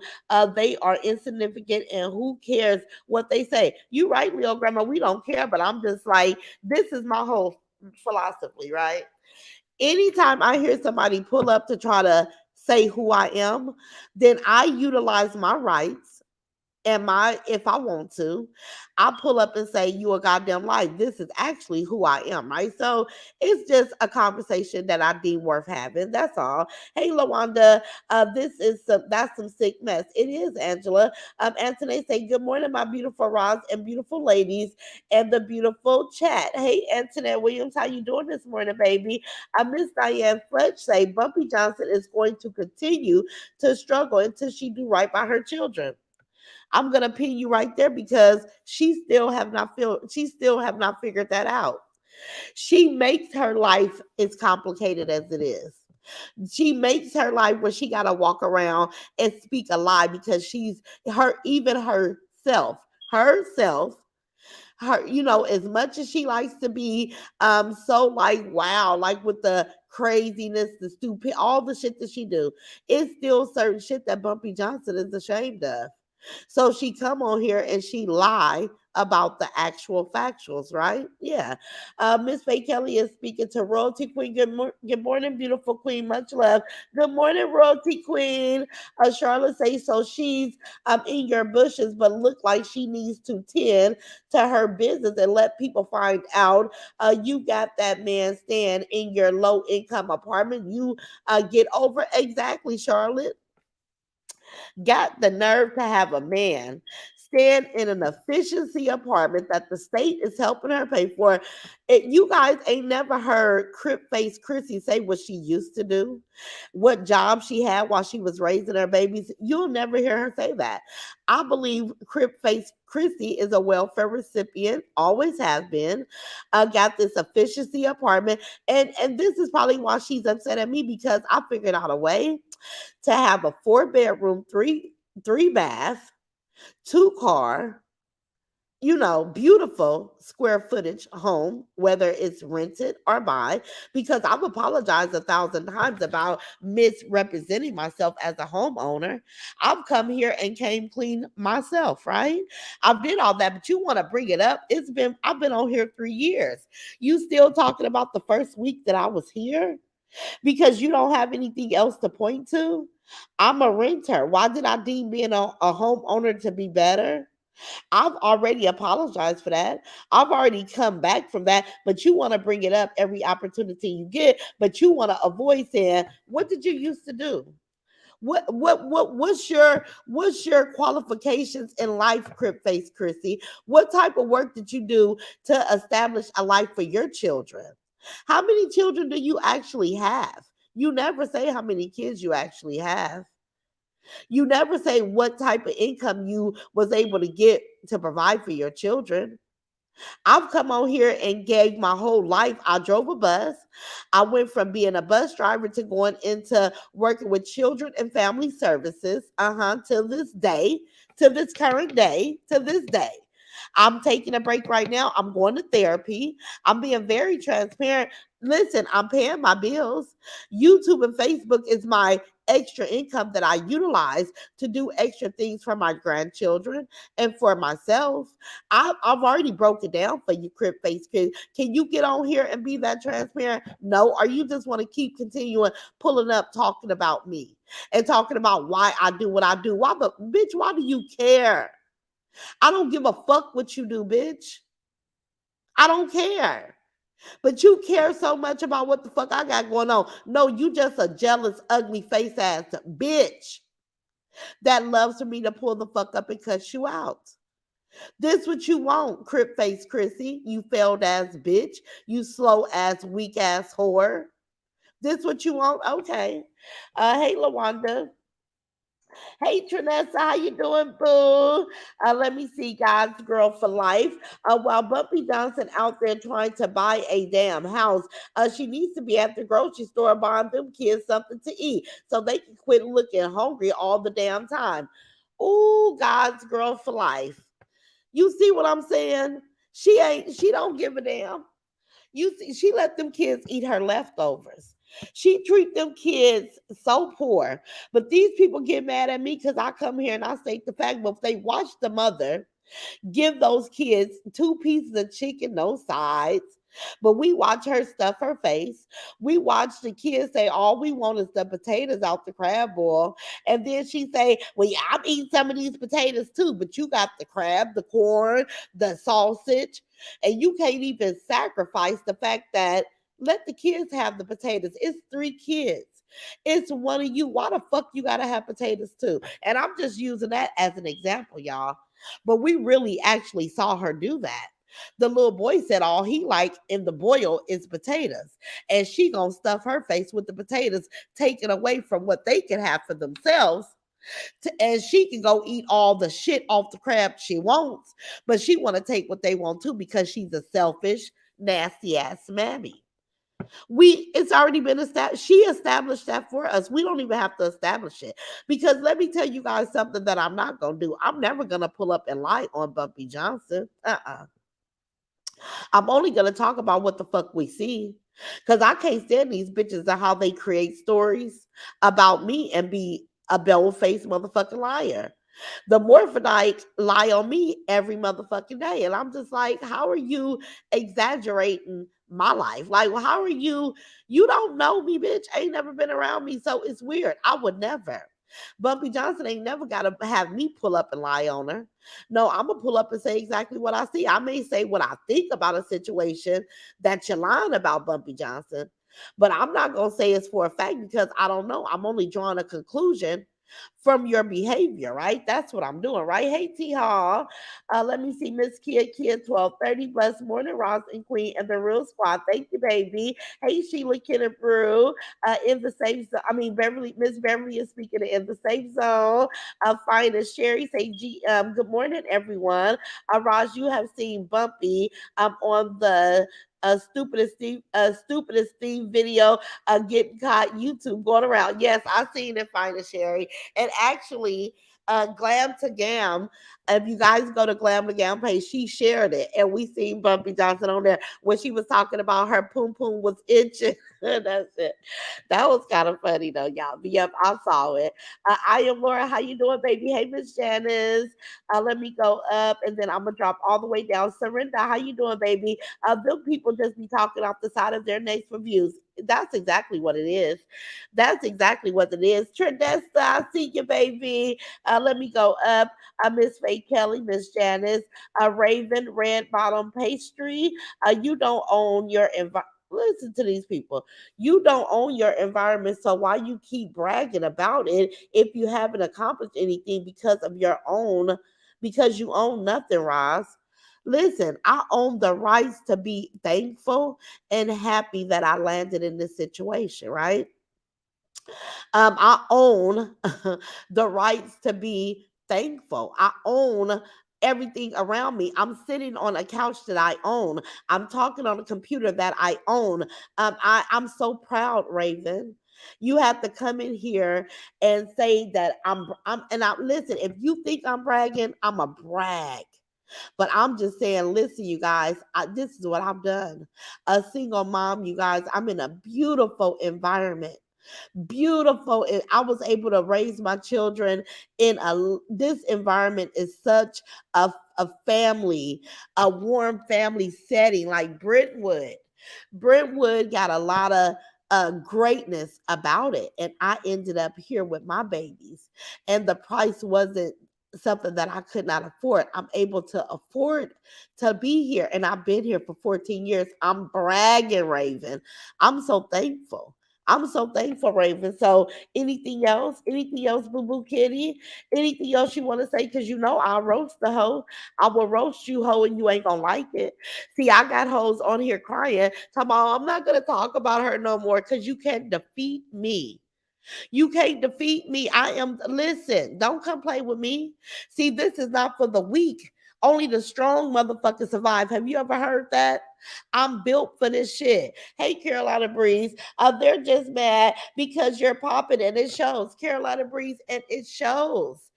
They are insignificant and who cares what they say? You right, Leo, Grandma, we don't care, but I'm just like, this is my whole philosophy, right? Anytime I hear somebody pull up to try to say who I am, then I utilize my rights and my if I want to, I'll pull up and say, you a goddamn lie. This is actually who I am, right? So it's just a conversation that I deem worth having. That's all. Hey Lawanda, this is that's some sick mess. It is, Angela. Anthony say, good morning, my beautiful Roz and beautiful ladies and the beautiful chat. Hey Antoinette Williams, how you doing this morning, baby? Miss Diane Fletch say Bumpy Johnson is going to continue to struggle until she do right by her children. I'm gonna pin you right there because she still have not figured that out. She makes her life as complicated as it is. She makes her life where she gotta walk around and speak a lie because she's her even herself her, as much as she likes to be so like wow, like with the craziness, the stupid, all the shit that she do, it's still certain shit that Bumpy Johnson is ashamed of. So she come on here and she lie about the actual factuals, right? Yeah. Miss Faye Kelly is speaking to Royalty Queen. Good morning, beautiful queen. Much love. Good morning, Royalty Queen. Charlotte says so she's in your bushes, but look like she needs to tend to her business and let people find out you got that man staying in your low income apartment. You get over exactly, Charlotte. Got the nerve to have a man stand in an efficiency apartment that the state is helping her pay for. You guys ain't never heard Crip Face Chrissy say what she used to do, what job she had while she was raising her babies. You'll never hear her say that. I believe Crip Face Chrissy is a welfare recipient, always has been. Got this efficiency apartment, and this is probably why she's upset at me because I figured out a way to have a 4 bedroom, three bath, 2 car, beautiful square footage home, whether it's rented or buy, because I've apologized 1,000 times about misrepresenting myself as a homeowner. I've come here and came clean myself, right? I've did all that, but you want to bring it up. I've been on here 3 years. You still talking about the first week that I was here? Because you don't have anything else to point to. I'm a renter. Why did I deem being a homeowner to be better? I've already apologized for that. I've already come back from that, but you want to bring it up every opportunity you get, but you want to avoid saying, what did you used to do? What's your qualifications in life, Crip Face Chrissy? What type of work did you do to establish a life for your children? How many children do you actually have? You never say how many kids you actually have. You never say what type of income you was able to get to provide for your children. I've come on here and gave my whole life. I drove a bus. I went from being a bus driver to going into working with children and family services. To this day, to this current day, to this day. I'm taking a break right now. I'm going to therapy. I'm being very transparent. Listen, I'm paying my bills. YouTube and Facebook is my extra income that I utilize to do extra things for my grandchildren and for myself. I've already broke it down for you, Crip Face Kid. Can you get on here and be that transparent? No, or you just want to keep continuing pulling up talking about me and talking about why I do what I do? Why the bitch? Why do you care? I don't give a fuck what you do, bitch. I don't care. But you care so much about what the fuck I got going on. No, you just a jealous, ugly face ass bitch that loves for me to pull the fuck up and cut you out. This what you want, Crip Face Chrissy, you failed ass bitch, you slow ass, weak ass whore. This what you want? Okay. Hey Lawanda. Hey Trinessa, how you doing, boo? Let me see, God's girl for life. While Bumpy Johnson out there trying to buy a damn house, she needs to be at the grocery store buying them kids something to eat so they can quit looking hungry all the damn time. Ooh, God's girl for life. You see what I'm saying? She don't give a damn. You see, she let them kids eat her leftovers. She treat them kids so poor. But these people get mad at me because I come here and I state the fact, but if they watch the mother give those kids 2 pieces of chicken, no sides. But we watch her stuff her face. We watch the kids say, all we want is the potatoes out the crab boil. And then she say, well, yeah, I'm eating some of these potatoes too, but you got the crab, the corn, the sausage, and you can't even sacrifice the fact that let the kids have the potatoes. It's 3 kids. It's one of you. Why the fuck you gotta have potatoes too? And I'm just using that as an example, y'all. But we really actually saw her do that. The little boy said all he like in the boil is potatoes. And she gonna stuff her face with the potatoes, taken away from what they can have for themselves. And she can go eat all the shit off the crab she wants, but she want to take what they want too because she's a selfish, nasty ass mammy. It's already been established. She established that for us. We don't even have to establish it. Because let me tell you guys something that I'm not gonna do. I'm never gonna pull up and lie on Bumpy Johnson. I'm only gonna talk about what the fuck we see. Cause I can't stand these bitches and how they create stories about me and be a bell faced motherfucking liar. The Morphodite lie on me every motherfucking day. And I'm just like, how are you exaggerating my life? Like, well, how are you? You don't know me, bitch. Ain't never been around me. So it's weird. I would never. Bumpy Johnson ain't never got to have me pull up and lie on her. No, I'm going to pull up and say exactly what I see. I may say what I think about a situation that you're lying about, Bumpy Johnson. But I'm not going to say it's for a fact because I don't know. I'm only drawing a conclusion from your behavior, right? That's what I'm doing, right? Hey, T Hall. Let me see, Miss Kid 1230. Blessed morning, Ross and Queen and the Real Squad. Thank you, baby. Hey, Sheila Kenneth Brew. In the safe zone. I mean, Miss Beverly is speaking in the safe zone. Fine as Sherry. Say, good morning, everyone. Raj, you have seen Bumpy on the stupidest Steve video getting caught YouTube going around. Yes, I seen it, fine as Sherry. And actually, Glam to Gam, if you guys go to Glam to Gam page, she shared it. And we seen Bumpy Johnson on there when she was talking about her poom poom was itching. That's it. That was kind of funny though, y'all. But yep, I saw it. I am Laura. How you doing, baby? Hey, Miss Janice. Let me go up and then I'm gonna drop all the way down. Surrender. How you doing, baby? Them people just be talking off the side of their necks for views. That's exactly what it is. That's exactly what it is. Trinesta, I see you, baby. Let me go up. Miss Faye Kelly, Miss Janice, Raven, Red Bottom Pastry. You don't own your environment. Listen to these people. You don't own your environment, so why you keep bragging about it if you haven't accomplished anything because you own nothing, Roz. Listen, I own the rights to be thankful and happy that I landed in this situation, right? I own the rights to be thankful. I own everything around me. I'm sitting on a couch that I own. I'm talking on a computer that I own. I'm so proud, Raven. You have to come in here and say that and I listen, if you think I'm bragging, I'm a brag. But I'm just saying, listen, you guys, this is what I've done. A single mom, you guys, I'm in a beautiful environment, beautiful. I was able to raise my children in this environment is such a family, a warm family setting like Brentwood. Brentwood got a lot of greatness about it. And I ended up here with my babies. And the price wasn't something that I could not afford. I'm able to afford to be here. And I've been here for 14 years. I'm bragging, Raven. I'm so thankful. I'm so thankful, Raven. So anything else, Boo Boo Kitty, anything else you want to say? Because you know I'll roast the hoe. I will roast you, hoe, and you ain't gonna like it. See, I got hoes on here crying, talking about I'm not gonna talk about her no more because you can't defeat me. You can't defeat me. Listen, don't come play with me. See, this is not for the weak. Only the strong motherfuckers survive. Have you ever heard that? I'm built for this shit. Hey, Carolina Breeze. They're just mad because you're popping and it shows. Carolina Breeze, and it shows.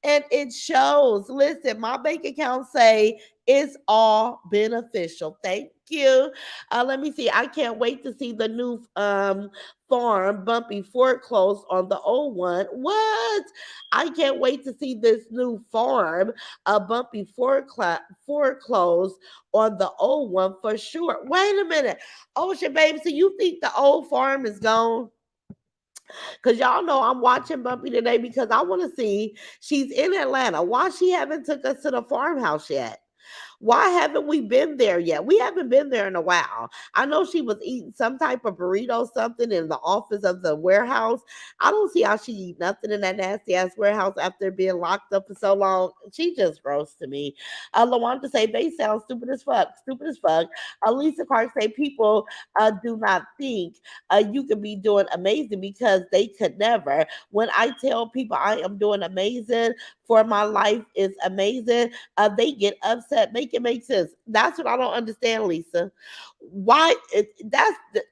And it shows. Listen, my bank account say it's all beneficial. Thank you. Let me see. I can't wait to see the new farm Bumpy foreclosed on the old one. What? I can't wait to see this new farm Bumpy foreclosed on the old one for sure. Wait a minute. Ocean baby, so you think the old farm is gone? Cause y'all know I'm watching Bumpy today because I want to see she's in Atlanta. Why she haven't took us to the farmhouse yet? Why haven't we been there yet? We haven't been there in a while. I know she was eating some type of burrito, something in the office of the warehouse. I don't see how she eat nothing in that nasty ass warehouse after being locked up for so long. She just gross to me. Lawanda say they sound stupid as fuck. Stupid as fuck. Lisa Clark say people do not think you could be doing amazing because they could never. When I tell people I am doing amazing for my life is amazing, they get upset. Make it makes sense. That's what I don't understand, Lisa.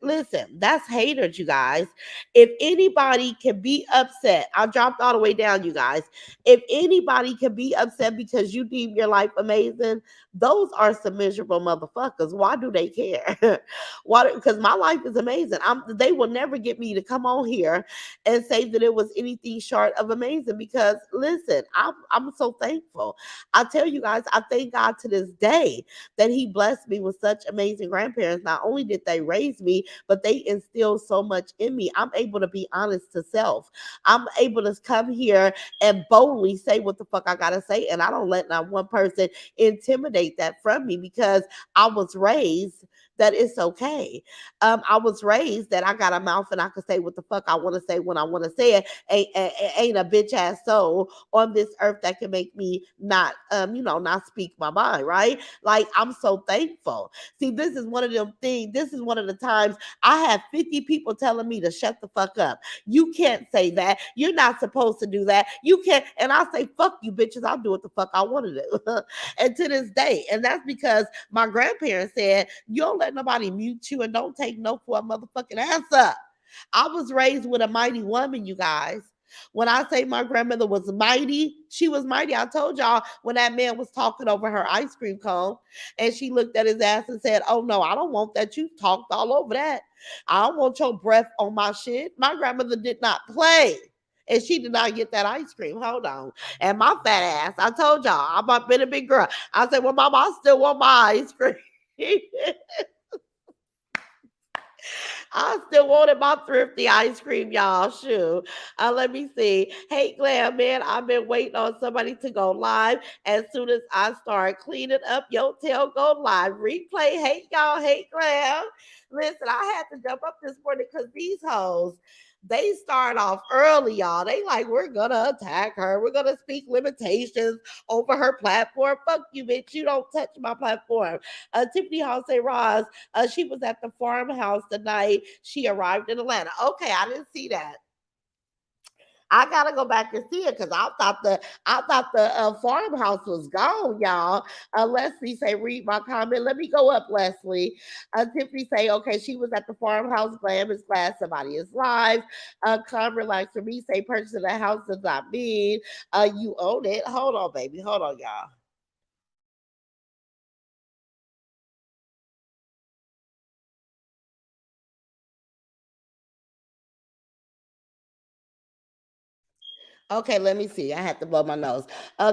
Listen, that's haters, you guys. If anybody can be upset, I dropped all the way down, you guys. If anybody can be upset because you deem your life amazing, those are some miserable motherfuckers. Why do they care? Why? Because my life is amazing. They will never get me to come on here and say that it was anything short of amazing. Because listen, I'm so thankful. I tell you guys, I thank God to this day that He blessed me with such amazing grandparents. Not only did they raise me, but they instilled so much in me. I'm able to be honest to self. I'm able to come here and boldly say what the fuck I gotta say, and I don't let not one person intimidate that from me because I was raised that it's okay. I was raised that I got a mouth and I can say what the fuck I want to say when I want to say it. Ain't a bitch ass soul on this earth that can make me not, not speak my mind, right? Like, I'm so thankful. See, this is one of them things. This is one of the times I have 50 people telling me to shut the fuck up. You can't say that. You're not supposed to do that. You can't. And I say, fuck you, bitches. I'll do what the fuck I want to do. And to this day, and that's because my grandparents said, you don't let nobody mute you and don't take no for a motherfucking answer. I was raised with a mighty woman, you guys. When I say my grandmother was mighty, she was mighty. I told y'all when that man was talking over her ice cream cone and she looked at his ass and said, oh no, I don't want that. You talked all over that. I don't want your breath on my shit. My grandmother did not play. And she did not get that ice cream. Hold on. And my fat ass, I told y'all, I'm been a big girl. I said, well, mama, I still want my ice cream. I still wanted my thrifty ice cream, y'all. Shoot. Let me see. Hey, Glam, man, I've been waiting on somebody to go live. As soon as I start cleaning up your tail, go live. Replay. Hey, y'all. Hey, Glam. Listen, I had to jump up this morning because these hoes, they start off early, y'all. They like, we're gonna attack her. We're gonna speak limitations over her platform. Fuck you, bitch. You don't touch my platform. Tiffany House say Roz, she was at the farmhouse the night she arrived in Atlanta. Okay, I didn't see that. I gotta go back and see it because I thought the farmhouse was gone, y'all. Leslie say, read my comment. Let me go up, Leslie. Tiffany say, okay, she was at the farmhouse. Glam is glad somebody is live. Calm, relax for me. Say, purchasing the house does not mean you own it. Hold on, baby. Hold on, y'all. Okay, let me see. I have to blow my nose.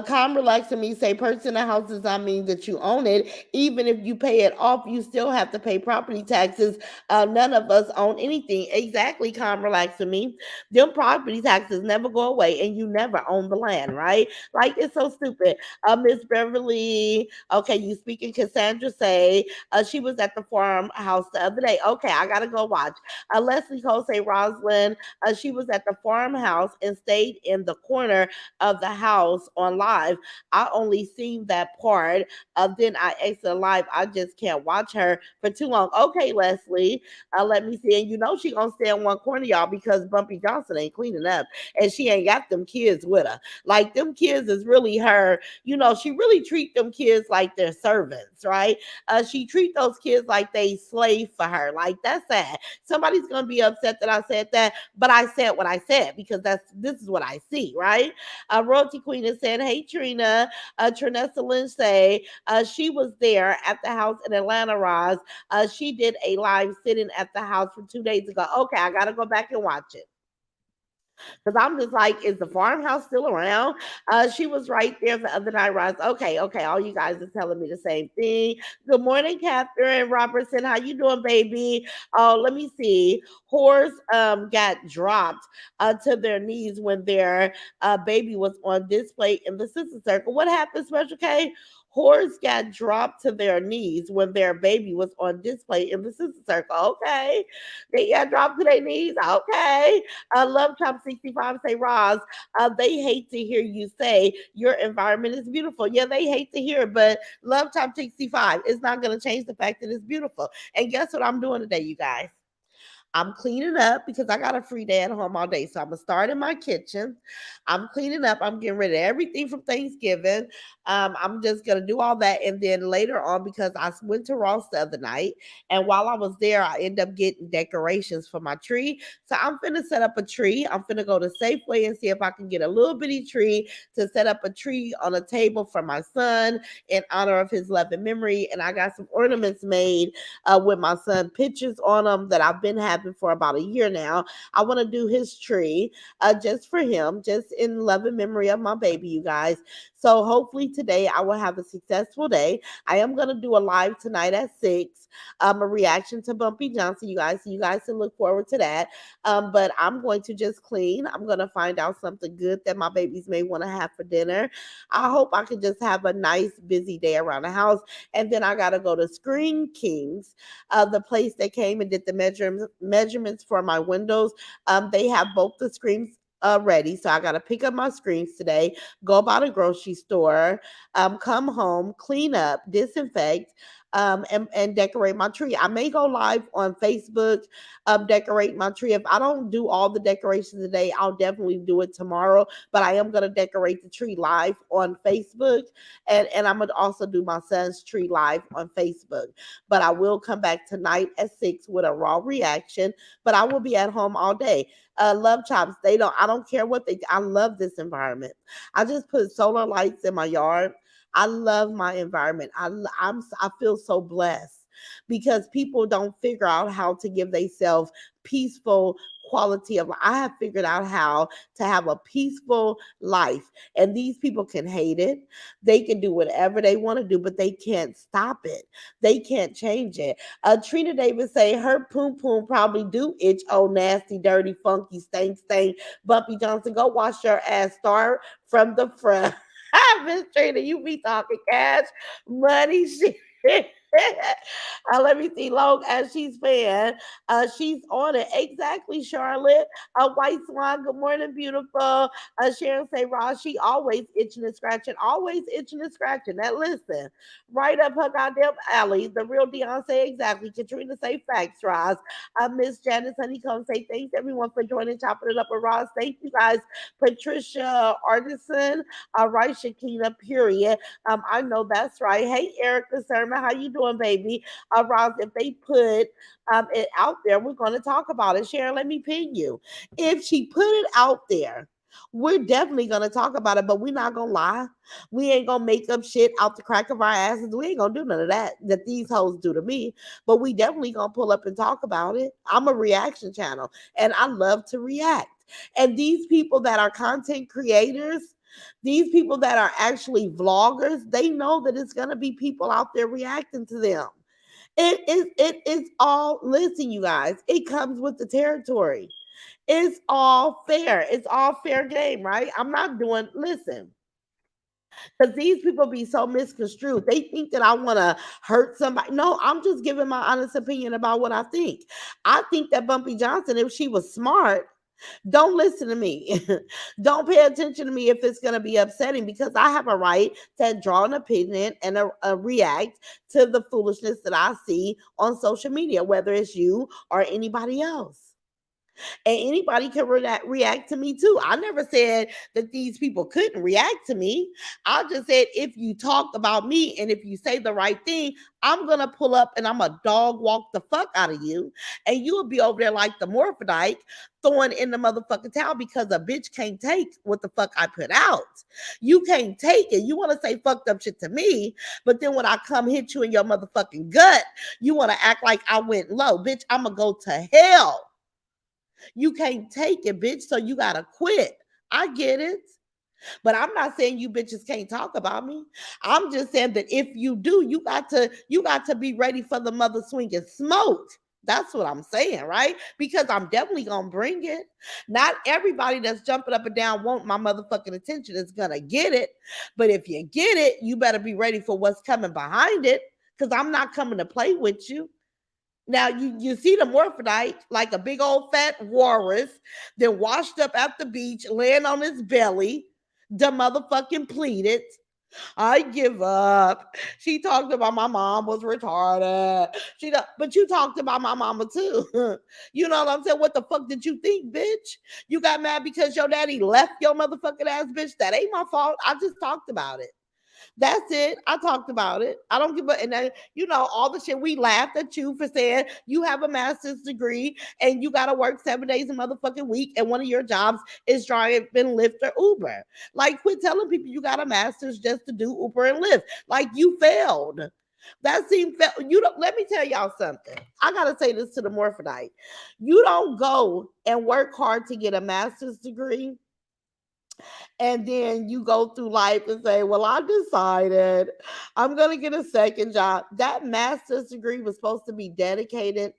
Calm, relax, and me say, purchasing a house does not mean that you own it. Even if you pay it off, you still have to pay property taxes. None of us own anything. Exactly, calm, relax, and me. Them property taxes never go away, and you never own the land, right? Like, it's so stupid. Miss Beverly, okay, you speaking. Cassandra say, she was at the farmhouse the other day. Okay, I gotta go watch. Leslie Cole say, Rosalind, she was at the farmhouse and stayed in the corner of the house on live. I only seen that part. Then I exited live. I just can't watch her for too long. Okay, Leslie, let me see. And you know she gonna stay in one corner, y'all, because Bumpy Johnson ain't cleaning up, and she ain't got them kids with her. Like them kids is really her. You know, she really treat them kids like they're servants, right? She treat those kids like they slave for her. Like that's sad. Somebody's gonna be upset that I said that, but I said what I said because this is what I see, right? Royalty Queen is saying, "Hey Trina, Trinessa Lynch say she was there at the house in Atlanta, Roz. She did a live sitting at the house for 2 days ago. Okay, I gotta go back and watch it." Because I'm just like, is the farmhouse still around? She was right there the other night, Roz. Okay, okay. All you guys are telling me the same thing. Good morning, Catherine Robertson. How you doing, baby? Oh, let me see. Whores got dropped to their knees when their baby was on display in the sister circle. What happened, Special K? Whores got dropped to their knees when their baby was on display in the sister circle. Okay. They got dropped to their knees. Okay. Love Chop 65 say, Roz, they hate to hear you say your environment is beautiful. Yeah, they hate to hear it, but Love Chop 65 is not going to change the fact that it's beautiful. And guess what I'm doing today, you guys? I'm cleaning up because I got a free day at home all day. So I'm gonna start in my kitchen. I'm cleaning up. I'm getting rid of everything from Thanksgiving. I'm just gonna do all that, and then later on, because I went to Ross the other night, and while I was there, I end up getting decorations for my tree. So I'm finna set up a tree. I'm finna go to Safeway and see if I can get a little bitty tree to set up a tree on a table for my son in honor of his love and memory. And I got some ornaments made with my son, pictures on them that I've been having for about a year now. I want to do his tree just for him, just in love and memory of my baby, you guys. So hopefully today I will have a successful day. I am going to do a live tonight at 6, a reaction to Bumpy Johnson, you guys. So you guys can look forward to that. But I'm going to just clean. I'm going to find out something good that my babies may want to have for dinner. I hope I can just have a nice, busy day around the house. And then I got to go to Screen Kings, the place that came and did the measurements for my windows. They have both the screens ready. So I got to pick up my screens today, go by the grocery store, come home, clean up, disinfect. And decorate my tree. I may go live on Facebook, decorate my tree. If I don't do all the decorations today, I'll definitely do it tomorrow. But I am going to decorate the tree live on Facebook. And I'm going to also do my son's tree live on Facebook. But I will come back tonight at 6 with a raw reaction. But I will be at home all day. Love chops. I don't care what I love this environment. I just put solar lights in my yard. I love my environment. I feel so blessed because people don't figure out how to give themselves peaceful quality of life. I have figured out how to have a peaceful life, and these people can hate it. They can do whatever they want to do, but they can't stop it. They can't change it. Trina Davis say her poom poom probably do itch. Oh, nasty, dirty, funky, stank. Bumpy Johnson, go wash your ass. Start from the front. Miss Trina, you be talking cash money shit. Let me see. Long as she's paying, she's on it. Exactly, Charlotte. White Swan, good morning, beautiful. Sharon say, Ross, she always itching and scratching, always itching and scratching. That listen, right up her goddamn alley. The real Beyonce, exactly. Katrina say facts, Ross. Miss Janice Honeycomb say, thanks everyone for joining, chopping it up with Ross. Thank you guys. Patricia Artisan, all right, Shakina, period. I know that's right. Hey, Erica Sermon, how you doing, baby? Roz, if they put it out there, we're going to talk about it. Sharon, let me pin you. If she put it out there, we're definitely gonna talk about it, but we're not gonna lie. We ain't gonna make up shit out the crack of our asses. We ain't gonna do none of that these hoes do to me. But we definitely gonna pull up and talk about it. I'm a reaction channel, and I love to react. And these people that are content creators, these people that are actually vloggers, they know that it's gonna be people out there reacting to them. It is all, listen, you guys, it comes with the territory. It's all fair. It's all fair game, right? I'm not doing, listen, because these people be so misconstrued. They think that I want to hurt somebody. No, I'm just giving my honest opinion about what I think. I think that Bumpy Johnson, if she was smart, don't listen to me. Don't pay attention to me if it's going to be upsetting, because I have a right to draw an opinion and react to the foolishness that I see on social media, whether it's you or anybody else. And anybody can react to me too. I never said that these people couldn't react to me. I just said if you talk about me and if you say the right thing, I'm gonna pull up and I'm a dog walk the fuck out of you, and you'll be over there like the morphodite throwing in the motherfucking towel because a bitch can't take what the fuck I put out. You can't take it. You want to say fucked up shit to me, but then when I come hit you in your motherfucking gut, you want to act like I went low. Bitch, I'm gonna go to hell. You can't take it, bitch, so you gotta quit. I get it. But I'm not saying you bitches can't talk about me. I'm just saying that if you do, you got to be ready for the mother swinging smoke. That's what I'm saying, right? Because I'm definitely gonna bring it. Not everybody that's jumping up and down want my motherfucking attention is gonna get it. But if you get it, you better be ready for what's coming behind it. Because I'm not coming to play with you. Now you see the morphodite like a big old fat walrus, then washed up at the beach, laying on his belly, the motherfucking pleated. I give up. She talked about my mom was retarded. But you talked about my mama too. You know what I'm saying? What the fuck did you think, bitch? You got mad because your daddy left your motherfucking ass, bitch. That ain't my fault. I just talked about it. That's it. I talked about it. I don't give a and then, all the shit we laughed at you for saying you have a master's degree and you gotta work 7 days a motherfucking week and one of your jobs is driving Lyft or Uber. Like quit telling people you got a master's just to do Uber and Lyft. Like you failed. That seemed you don't let me tell y'all something. I gotta say this to the Morphodite. You don't go and work hard to get a master's degree and then you go through life and say, well, I decided I'm going to get a second job. That master's degree was supposed to be dedicated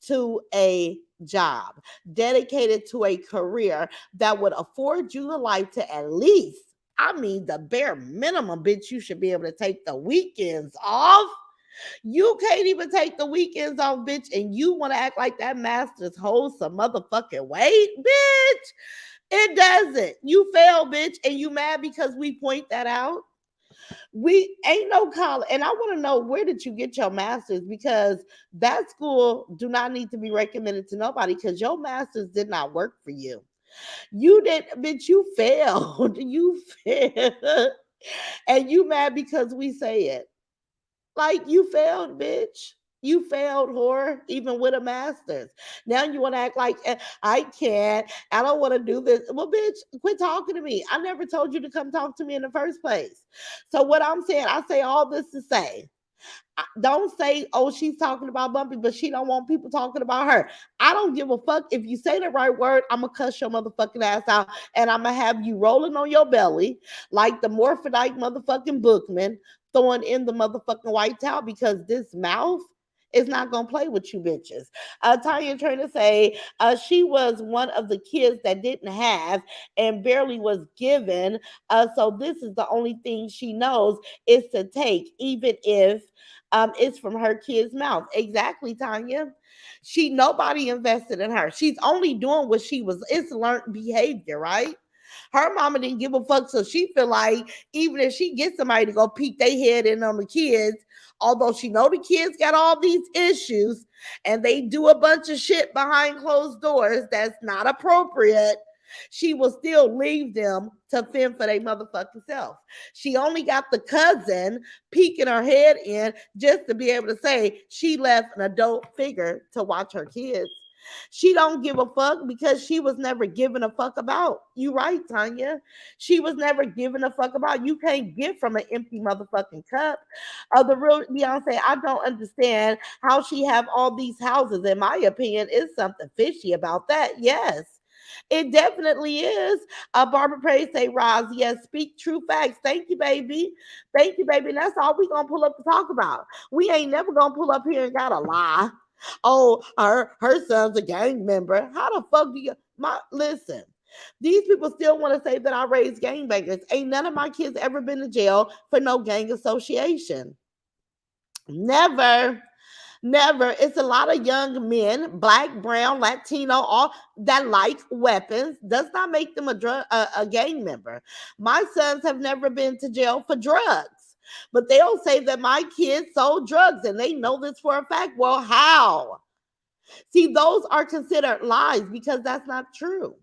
to a job, dedicated to a career that would afford you the life to at least, I mean, the bare minimum, bitch, you should be able to take the weekends off. You can't even take the weekends off, bitch, and you want to act like that master's holds some motherfucking weight, bitch. It doesn't. You fail, bitch, and you mad because we point that out. We ain't no college, and I want to know where did you get your master's because that school do not need to be recommended to nobody because your master's did not work for you. You did, bitch. You failed. You failed, and you mad because we say it. Like you failed, bitch. You failed, whore, even with a master's. Now you want to act like I can't. I don't want to do this. Well, bitch, quit talking to me. I never told you to come talk to me in the first place. So what I'm saying, I say all this to say don't say, oh, she's talking about Bumpy, but she don't want people talking about her. I don't give a fuck. If you say the right word, I'm going to cuss your motherfucking ass out and I'm going to have you rolling on your belly like the Morphodite motherfucking bookman throwing in the motherfucking white towel because this mouth is not going to play with you bitches. Tanya trying to say she was one of the kids that didn't have and barely was given. So this is the only thing she knows is to take, even if it's from her kid's mouth. Exactly, Tanya. Nobody invested in her. She's only doing what she was. It's learned behavior, right? Her mama didn't give a fuck, so she feel like even if she gets somebody to go peek their head in on the kids, although she know the kids got all these issues and they do a bunch of shit behind closed doors that's not appropriate, she will still leave them to fend for their motherfucking self. She only got the cousin peeking her head in just to be able to say she left an adult figure to watch her kids. She don't give a fuck because she was never given a fuck about. You right, Tanya. She was never given a fuck about. You can't give from an empty motherfucking cup. The real Beyonce, I don't understand how she have all these houses. In my opinion, is something fishy about that. Yes. It definitely is. Barbara Praise say, Roz, yes, speak true facts. Thank you, baby. Thank you, baby. And that's all we gonna pull up to talk about. We ain't never gonna pull up here and gotta lie. Oh, her son's a gang member. How the fuck do you listen? These people still want to say that I raised gangbangers. Ain't none of my kids ever been to jail for no gang association. Never. Never. It's a lot of young men, black, brown, Latino, all that like weapons. Does not make them a gang member. My sons have never been to jail for drugs, but they'll say that my kids sold drugs, and they know this for a fact. Well, how? See, those are considered lies because that's not true.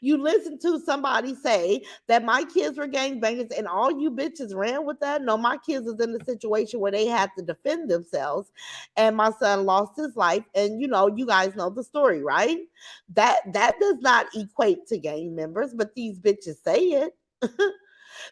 You listen to somebody say that my kids were gangbangers and all you bitches ran with that. No, my kids is in a situation where they had to defend themselves and my son lost his life. And you guys know the story, right? That does not equate to gang members, but these bitches say it.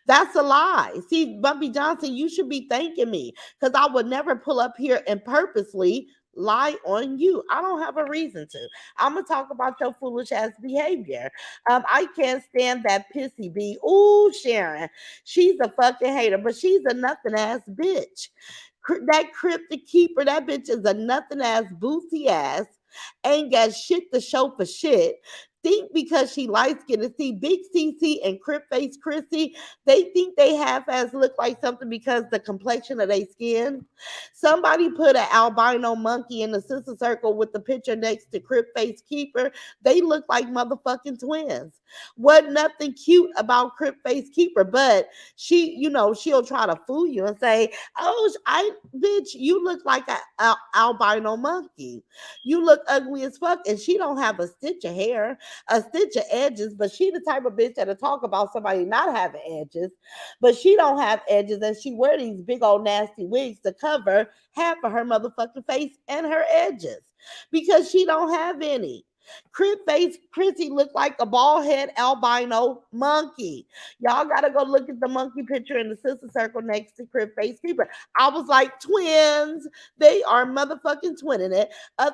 That's a lie. See, Bumpy Johnson, you should be thanking me because I would never pull up here and purposely lie on you. I don't have a reason to. I'm gonna talk about your foolish ass behavior. I can't stand that pissy bee. Ooh, Sharon, she's a fucking hater, but she's a nothing ass bitch. That cryptic keeper, that bitch is a nothing ass booty ass. Ain't got shit to show for shit. think because she light skinned and see Big CC and Crip Face Chrissy, they think they half ass look like something because the complexion of their skin. Somebody put an albino monkey in the sister circle with the picture next to Crip Face Keeper. They look like motherfucking twins. Wasn't nothing cute about Crip Face Keeper, but she, she'll try to fool you and say, "Oh, bitch, you look like a albino monkey. You look ugly as fuck," and she don't have a stitch of hair, a stitch of edges, but she the type of bitch that'll talk about somebody not having edges, but she don't have edges, and she wear these big old nasty wigs to cover half of her motherfucking face and her edges because she don't have any. Crib face Chrissy looked like a bald head albino monkey. Y'all gotta go look at the monkey picture in the sister circle next to Crib face Keeper. I was like, twins. They are motherfucking twinning it.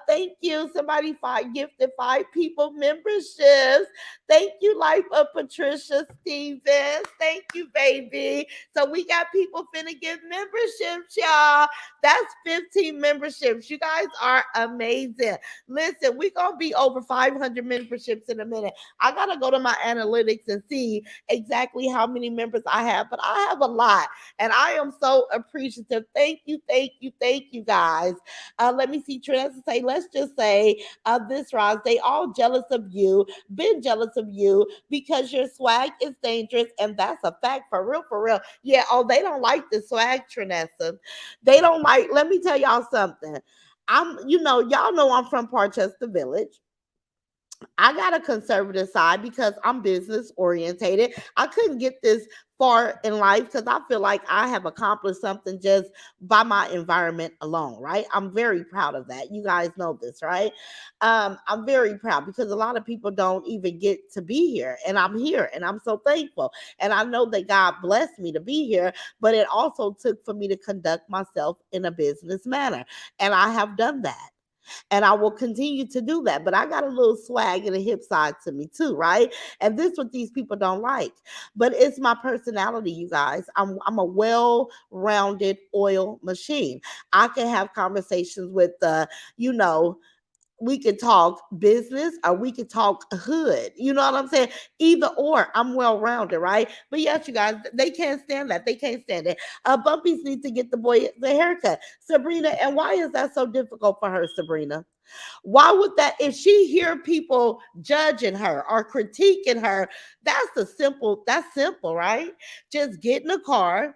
Thank you. Somebody gifted 5 people memberships. Thank you, Life of Patricia Stevens. Thank you, baby. So we got people finna get memberships, y'all. That's 15 memberships. You guys are amazing. Listen, we're gonna be over 500 memberships in a minute. I gotta go to my analytics and see exactly how many members I have, but I have a lot, and I am so appreciative. Thank you, thank you, thank you, guys. Let me see. Trina say, let's just say, this Roz, they all jealous of you, been jealous of you because your swag is dangerous, and that's a fact for real, for real. Yeah. Oh, they don't like the swag, Trinessa. They don't like. Let me tell y'all something. Y'all know I'm from Parchester Village. I got a conservative side because I'm business orientated. I couldn't get this far in life because I feel like I have accomplished something just by my environment alone, right? I'm very proud of that. You guys know this, right? I'm very proud because a lot of people don't even get to be here, and I'm here, and I'm so thankful. And I know that God blessed me to be here, but it also took for me to conduct myself in a business manner, and I have done that, and I will continue to do that. But I got a little swag and a hip side to me too, right? And this what these people don't like. But it's my personality, you guys. I'm a well-rounded oil machine. I can have conversations with you know, we could talk business or we could talk hood. You know what I'm saying? Either or, I'm well rounded, right? But yes, you guys, they can't stand that. They can't stand it. Bumpies need to get the boy the haircut. Sabrina, and why is that so difficult for her, Sabrina? Why would that, if she hear people judging her or critiquing her, that's simple, right? Just get in a car,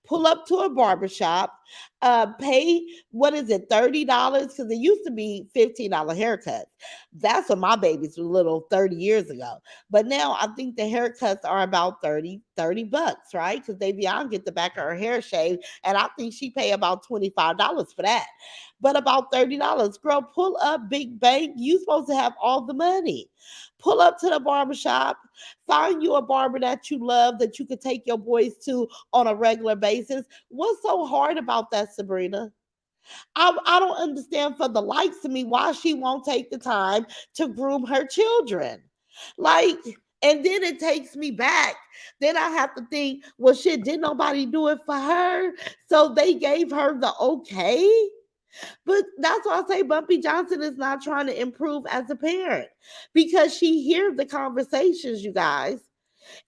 pull up to a barbershop, pay, what is it, $30? Because it used to be $15 haircuts. That's when my babies were little 30 years ago. But now I think the haircuts are about 30 bucks, right? Because Davion get the back of her hair shaved, and I think she pay about $25 for that. But about $30. Girl, pull up, big bank. You supposed to have all the money. Pull up to the barbershop, find you a barber that you love that you could take your boys to on a regular basis. What's so hard about that, Sabrina? I don't understand for the likes of me why she won't take the time to groom her children. Like, and then it takes me back. Then I have to think, well, shit, did nobody do it for her? So they gave her the okay? But that's why I say Bumpy Johnson is not trying to improve as a parent because she hears the conversations, you guys.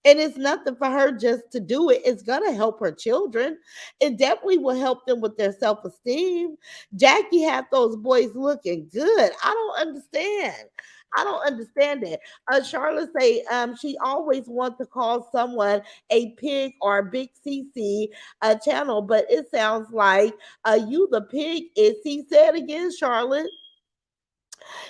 And it's nothing for her just to do it. It's going to help her children. It definitely will help them with their self esteem. Jackie had those boys looking good. I don't understand. I don't understand it. Charlotte say she always wants to call someone a pig or a big CC channel, but it sounds like you the pig. Is he said again, Charlotte?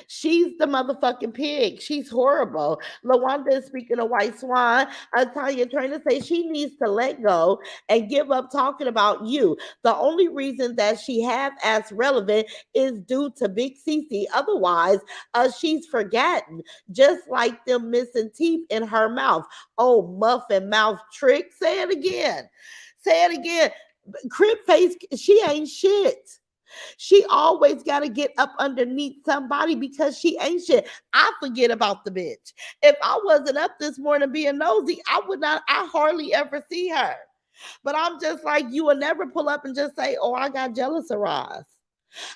She's the motherfucking pig. She's horrible. Lawanda is speaking of White Swan. Tanya Trainer says she needs to let go and give up talking about you. The only reason that she have as relevant is due to Big Cece. Otherwise, she's forgotten. Just like them missing teeth in her mouth. Oh, muffin mouth trick. Say it again. Say it again. Crip face, she ain't shit. She always got to get up underneath somebody because she ain't shit. I forget about the bitch. If I wasn't up this morning being nosy, I hardly ever see her. But I'm just like, you will never pull up and just say, oh, I got jealous of Ross.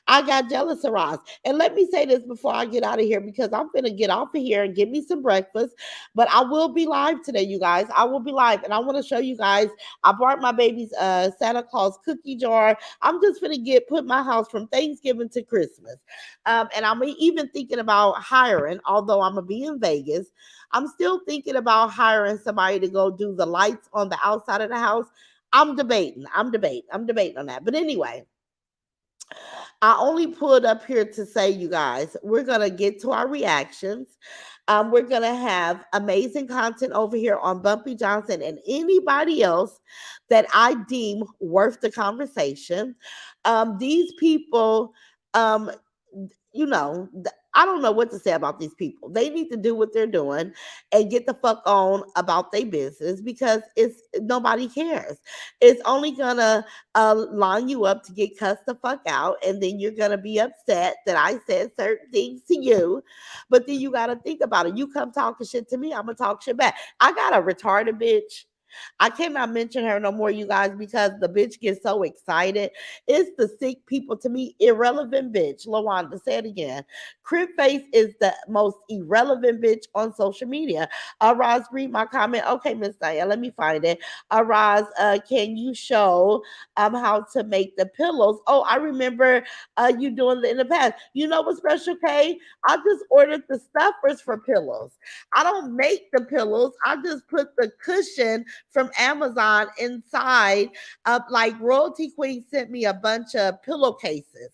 I got jealous of Ross. And let me say this before I get out of here because I'm gonna get off of here and get me some breakfast. But I will be live today, you guys. I will be live, and I want to show you guys. I brought my baby's Santa Claus cookie jar. I'm just gonna get put my house from Thanksgiving to Christmas. And I'm even thinking about hiring, although I'm gonna be in Vegas. I'm still thinking about hiring somebody to go do the lights on the outside of the house. I'm debating. I'm debating on that. But anyway, I only pulled up here to say, you guys, we're going to get to our reactions. We're going to have amazing content over here on Bumpy Johnson and anybody else that I deem worth the conversation. These people, um, I don't know what to say about these people. They need to do what they're doing and get the fuck on about their business because it's nobody cares. It's only gonna line you up to get cussed the fuck out, and then you're gonna be upset that I said certain things to you. But then you gotta think about it. You come talking shit to me, I'm gonna talk shit back. I got a retarded bitch. I cannot mention her no more, you guys, because the bitch gets so excited. It's the sick people to me, irrelevant bitch. Lawanda, say it again. Crib Face is the most irrelevant bitch on social media. Roz, read my comment. Okay, Miss Diane, let me find it. Roz, can you show how to make the pillows? Oh, I remember you doing it in the past. You know what, Special K? I just ordered the stuffers for pillows. I don't make the pillows. I just put the cushion from Amazon inside. Like Royalty Queen sent me a bunch of pillowcases.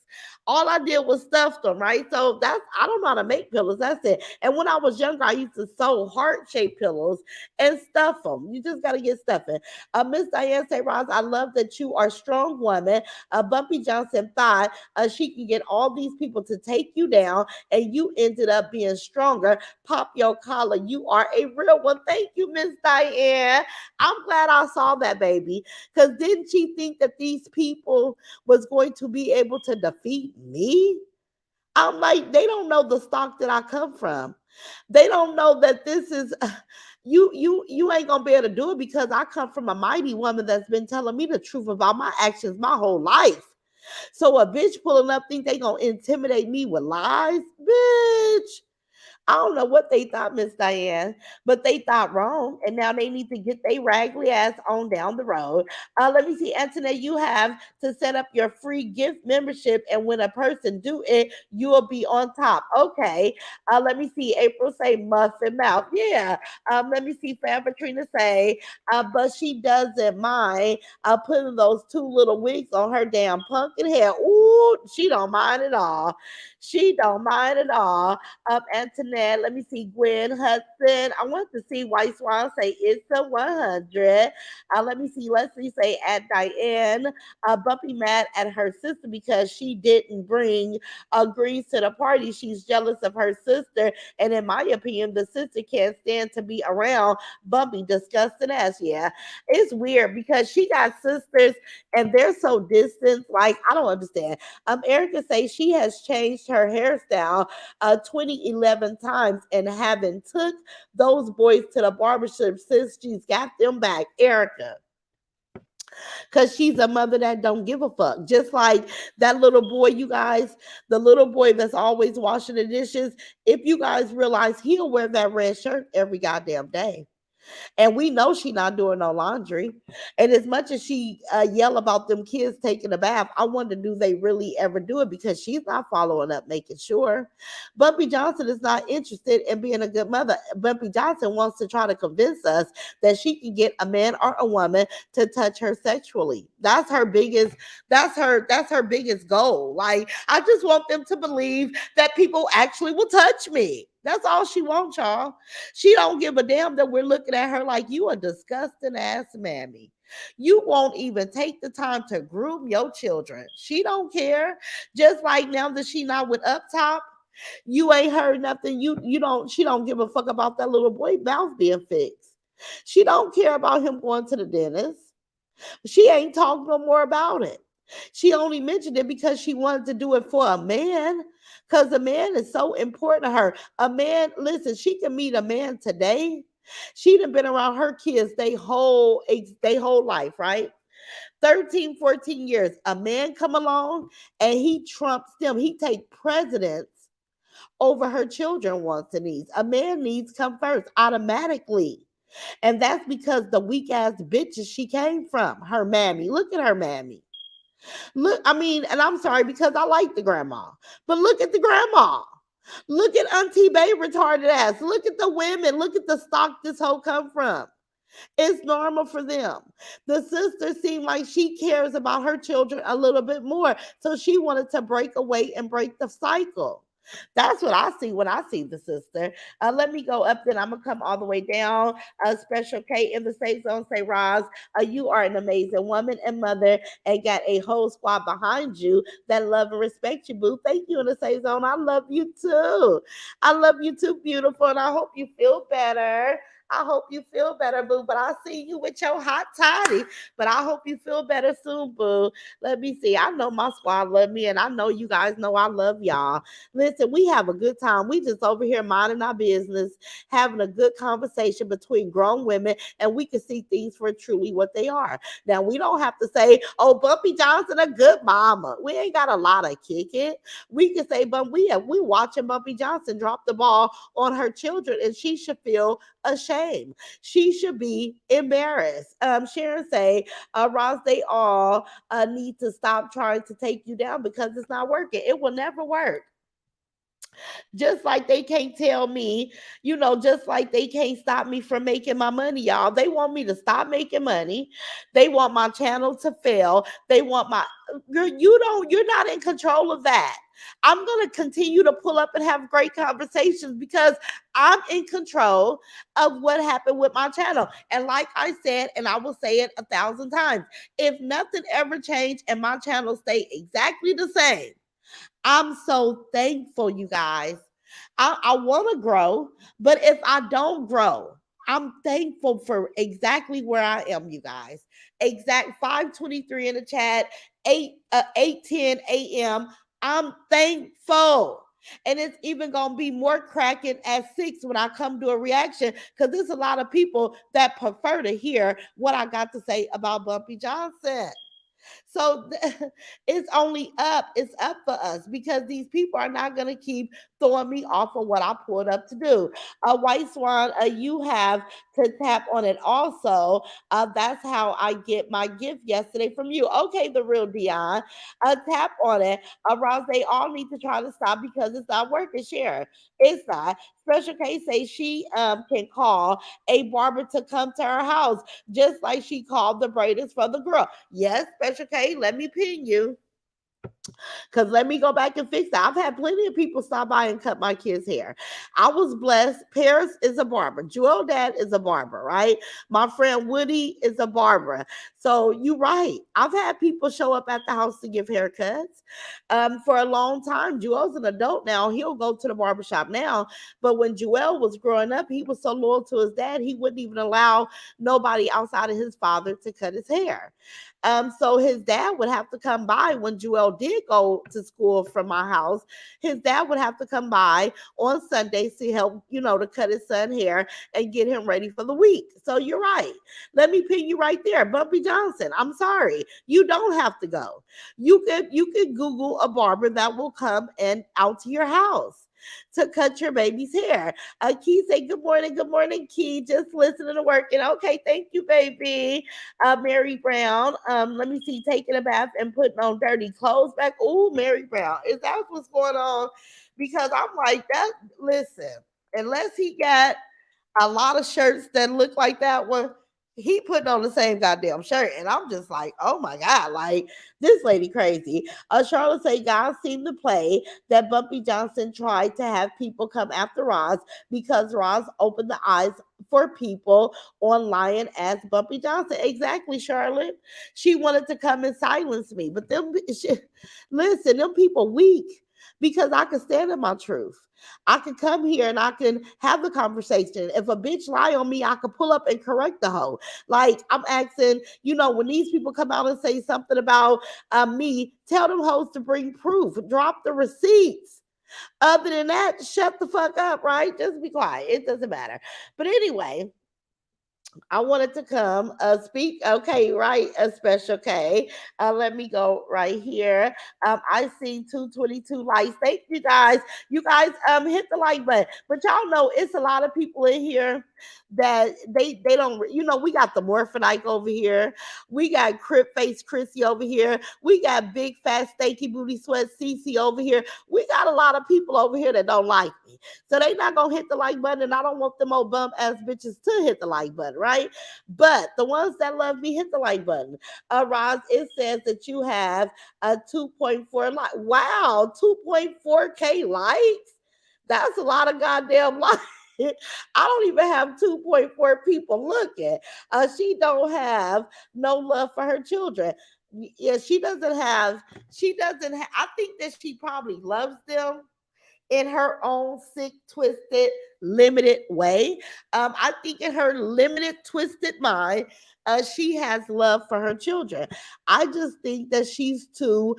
All I did was stuff them, right? So that's I don't know how to make pillows. That's it. And when I was younger, I used to sew heart-shaped pillows and stuff them. You just gotta get stuffing. Miss Diane say, Roz, I love that you are a strong woman. Bumpy Johnson thought she can get all these people to take you down, and you ended up being stronger. Pop your collar. You are a real one. Thank you, Miss Diane. I'm glad I saw that, baby. Because didn't she think that these people was going to be able to defeat me? I'm like, they don't know the stock that I come from. They don't know that this is you ain't gonna be able to do it because I come from a mighty woman that's been telling me the truth about my actions my whole life. So a bitch pulling up think they gonna intimidate me with lies, bitch. I don't know what they thought, Miss Diane, but they thought wrong, and now they need to get their raggedy ass on down the road. Let me see, Antoinette, you have to set up your free gift membership, and when a person do it, you will be on top. Okay. Let me see, April say muffin mouth. Yeah. Let me see, Fan Patrina say, but she doesn't mind putting those two little wigs on her damn pumpkin hair. Ooh, she don't mind at all. She don't mind at all. Antoinette. Let me see Gwen Hudson. I want to see White Swan say it's a 100. Let me see Leslie say at Diane. Bumpy mad at her sister because she didn't bring greens to the party. She's jealous of her sister. And in my opinion, the sister can't stand to be around Bumpy. Disgusting ass. Yeah. It's weird because she got sisters and they're so distant. Like, I don't understand. Erica say she has changed her hairstyle 2011 times and haven't took those boys to the barbershop since she's got them back. Erica, because she's a mother that don't give a fuck. Just like that little boy, you guys, the little boy that's always washing the dishes. If you guys realize he'll wear that red shirt every goddamn day. And we know she not doing no laundry. And as much as she yell about them kids taking a bath, I wonder do they really ever do it because she's not following up, making sure. Bumpy Johnson is not interested in being a good mother. Bumpy Johnson wants to try to convince us that she can get a man or a woman to touch her sexually. That's her biggest goal. Like, I just want them to believe that people actually will touch me. That's all she wants, y'all. She don't give a damn that we're looking at her like you a disgusting ass mammy. You won't even take the time to groom your children. She don't care. Just like now that she not with Up Top, you ain't heard nothing. You don't. She don't give a fuck about that little boy mouth being fixed. She don't care about him going to the dentist. She ain't talked no more about it. She only mentioned it because she wanted to do it for a man. Because a man is so important to her. A man, listen, she can meet a man today. She'd have been around her kids they whole life, right? 13, 14 years. A man come along and he trumps them. He take precedence over her children wants and needs. A man needs come first automatically. And that's because the weak ass bitches she came from. Her mammy. Look at her mammy. Look, I mean, and I'm sorry because I like the grandma, but look at the grandma. Look at Auntie Bay retarded ass. Look at the women. Look at the stock this hoe come from. It's normal for them. The sister seemed like she cares about her children a little bit more. So she wanted to break away and break the cycle. That's what I see when I see the sister. Let me go up, then I'm gonna come all the way down. Special K in the safe zone say, Roz, you are an amazing woman and mother, and got a whole squad behind you that love and respect you, boo. Thank you in the safe zone. I love you too. I love you too, beautiful, and I hope you feel better. I hope you feel better, boo. But I see you with your hot toddy. But I hope you feel better soon, boo. Let me see. I know my squad love me, and I know you guys know I love y'all. Listen, we have a good time. We just over here minding our business, having a good conversation between grown women, and we can see things for truly what they are. Now, we don't have to say, oh, Bumpy Johnson, a good mama. We ain't got a lot of kick it. We can say, but we watching Bumpy Johnson drop the ball on her children, and she should feel ashamed. She should be embarrassed. Sharon say, Ross, they all need to stop trying to take you down because it's not working. It will never work. Just like they can't tell me, just like they can't stop me from making my money, y'all. They want me to stop making money. They want my channel to fail. They want my you're not in control of that. I'm going to continue to pull up and have great conversations because I'm in control of what happened with my channel. And like I said, and I will say it 1,000 times, if nothing ever changed and my channel stayed exactly the same, I'm so thankful, you guys. I want to grow, but if I don't grow, I'm thankful for exactly where I am, you guys. Exact 5:23 in the chat, 8:10 a.m. I'm thankful. And it's even gonna be more cracking at 6 when I come to a reaction because there's a lot of people that prefer to hear what I got to say about Bumpy Johnson. So it's only up. It's up for us because these people are not going to keep throwing me off of what I pulled up to do. White Swan, you have to tap on it also. That's how I get my gift yesterday from you. Okay, the real Dion. Tap on it. Rouse, they all need to try to stop because it's not working. Share. It's not. Special Case say she can call a barber to come to her house, just like she called the braiders for the girl. Yes, Special K, let me pin you. Because let me go back and fix that. I've had plenty of people stop by and cut my kids' hair. I was blessed. Paris is a barber. Joel Dad is a barber, right? My friend Woody is a barber. So you're right. I've had people show up at the house to give haircuts. For a long time, Joel's an adult now. He'll go to the barbershop now. But when Joel was growing up, he was so loyal to his dad, he wouldn't even allow nobody outside of his father to cut his hair. So his dad would have to come by when Joel did go to school from my house. His dad would have to come by on Sundays to help, to cut his son hair and get him ready for the week. So you're right. Let me pin you right there. Bumpy Johnson. I'm sorry. You don't have to go. You could Google a barber that will come and out to your house to cut your baby's hair. Key say, good morning, Key. Just listening to working. Okay, thank you, baby. Mary Brown. Let me see, taking a bath and putting on dirty clothes back. Oh, Mary Brown. Is that what's going on? Because I'm like, that, listen, unless he got a lot of shirts that look like that one, he putting on the same goddamn shirt. And I'm just like, oh my God, like this lady crazy. Charlotte say, God seemed to play that Bumpy Johnson tried to have people come after Roz because Roz opened the eyes for people on lying as Bumpy Johnson. Exactly, Charlotte. She wanted to come and silence me. But listen, them people weak because I can stand in my truth. I can come here and I can have the conversation. If a bitch lie on me, I could pull up and correct the hoe. Like I'm asking, when these people come out and say something about me, tell them hoes to bring proof, drop the receipts. Other than that, shut the fuck up, right? Just be quiet. It doesn't matter. But anyway, I wanted to come speak. Okay, right, a special K. Let me go right here. I see 222 likes. Thank you guys. You guys hit the like button. But y'all know it's a lot of people in here that they don't we got the Morphinite over here. We got Crip Face Chrissy over here. We got Big Fat Stanky Booty Sweat Cece over here. We got a lot of people over here that don't like me. So they not gonna hit the like button, and I don't want them old bum ass bitches to hit the like button, right? But the ones that love me, hit the like button. Roz, it says that you have a 2.4 like. Wow, 2.4K likes. That's a lot of goddamn likes. I don't even have 2.4 people looking. She don't have no love for her children. Yeah, she doesn't have, I think that she probably loves them in her own sick, twisted, limited way. I think in her limited, twisted mind, she has love for her children. I just think that she's too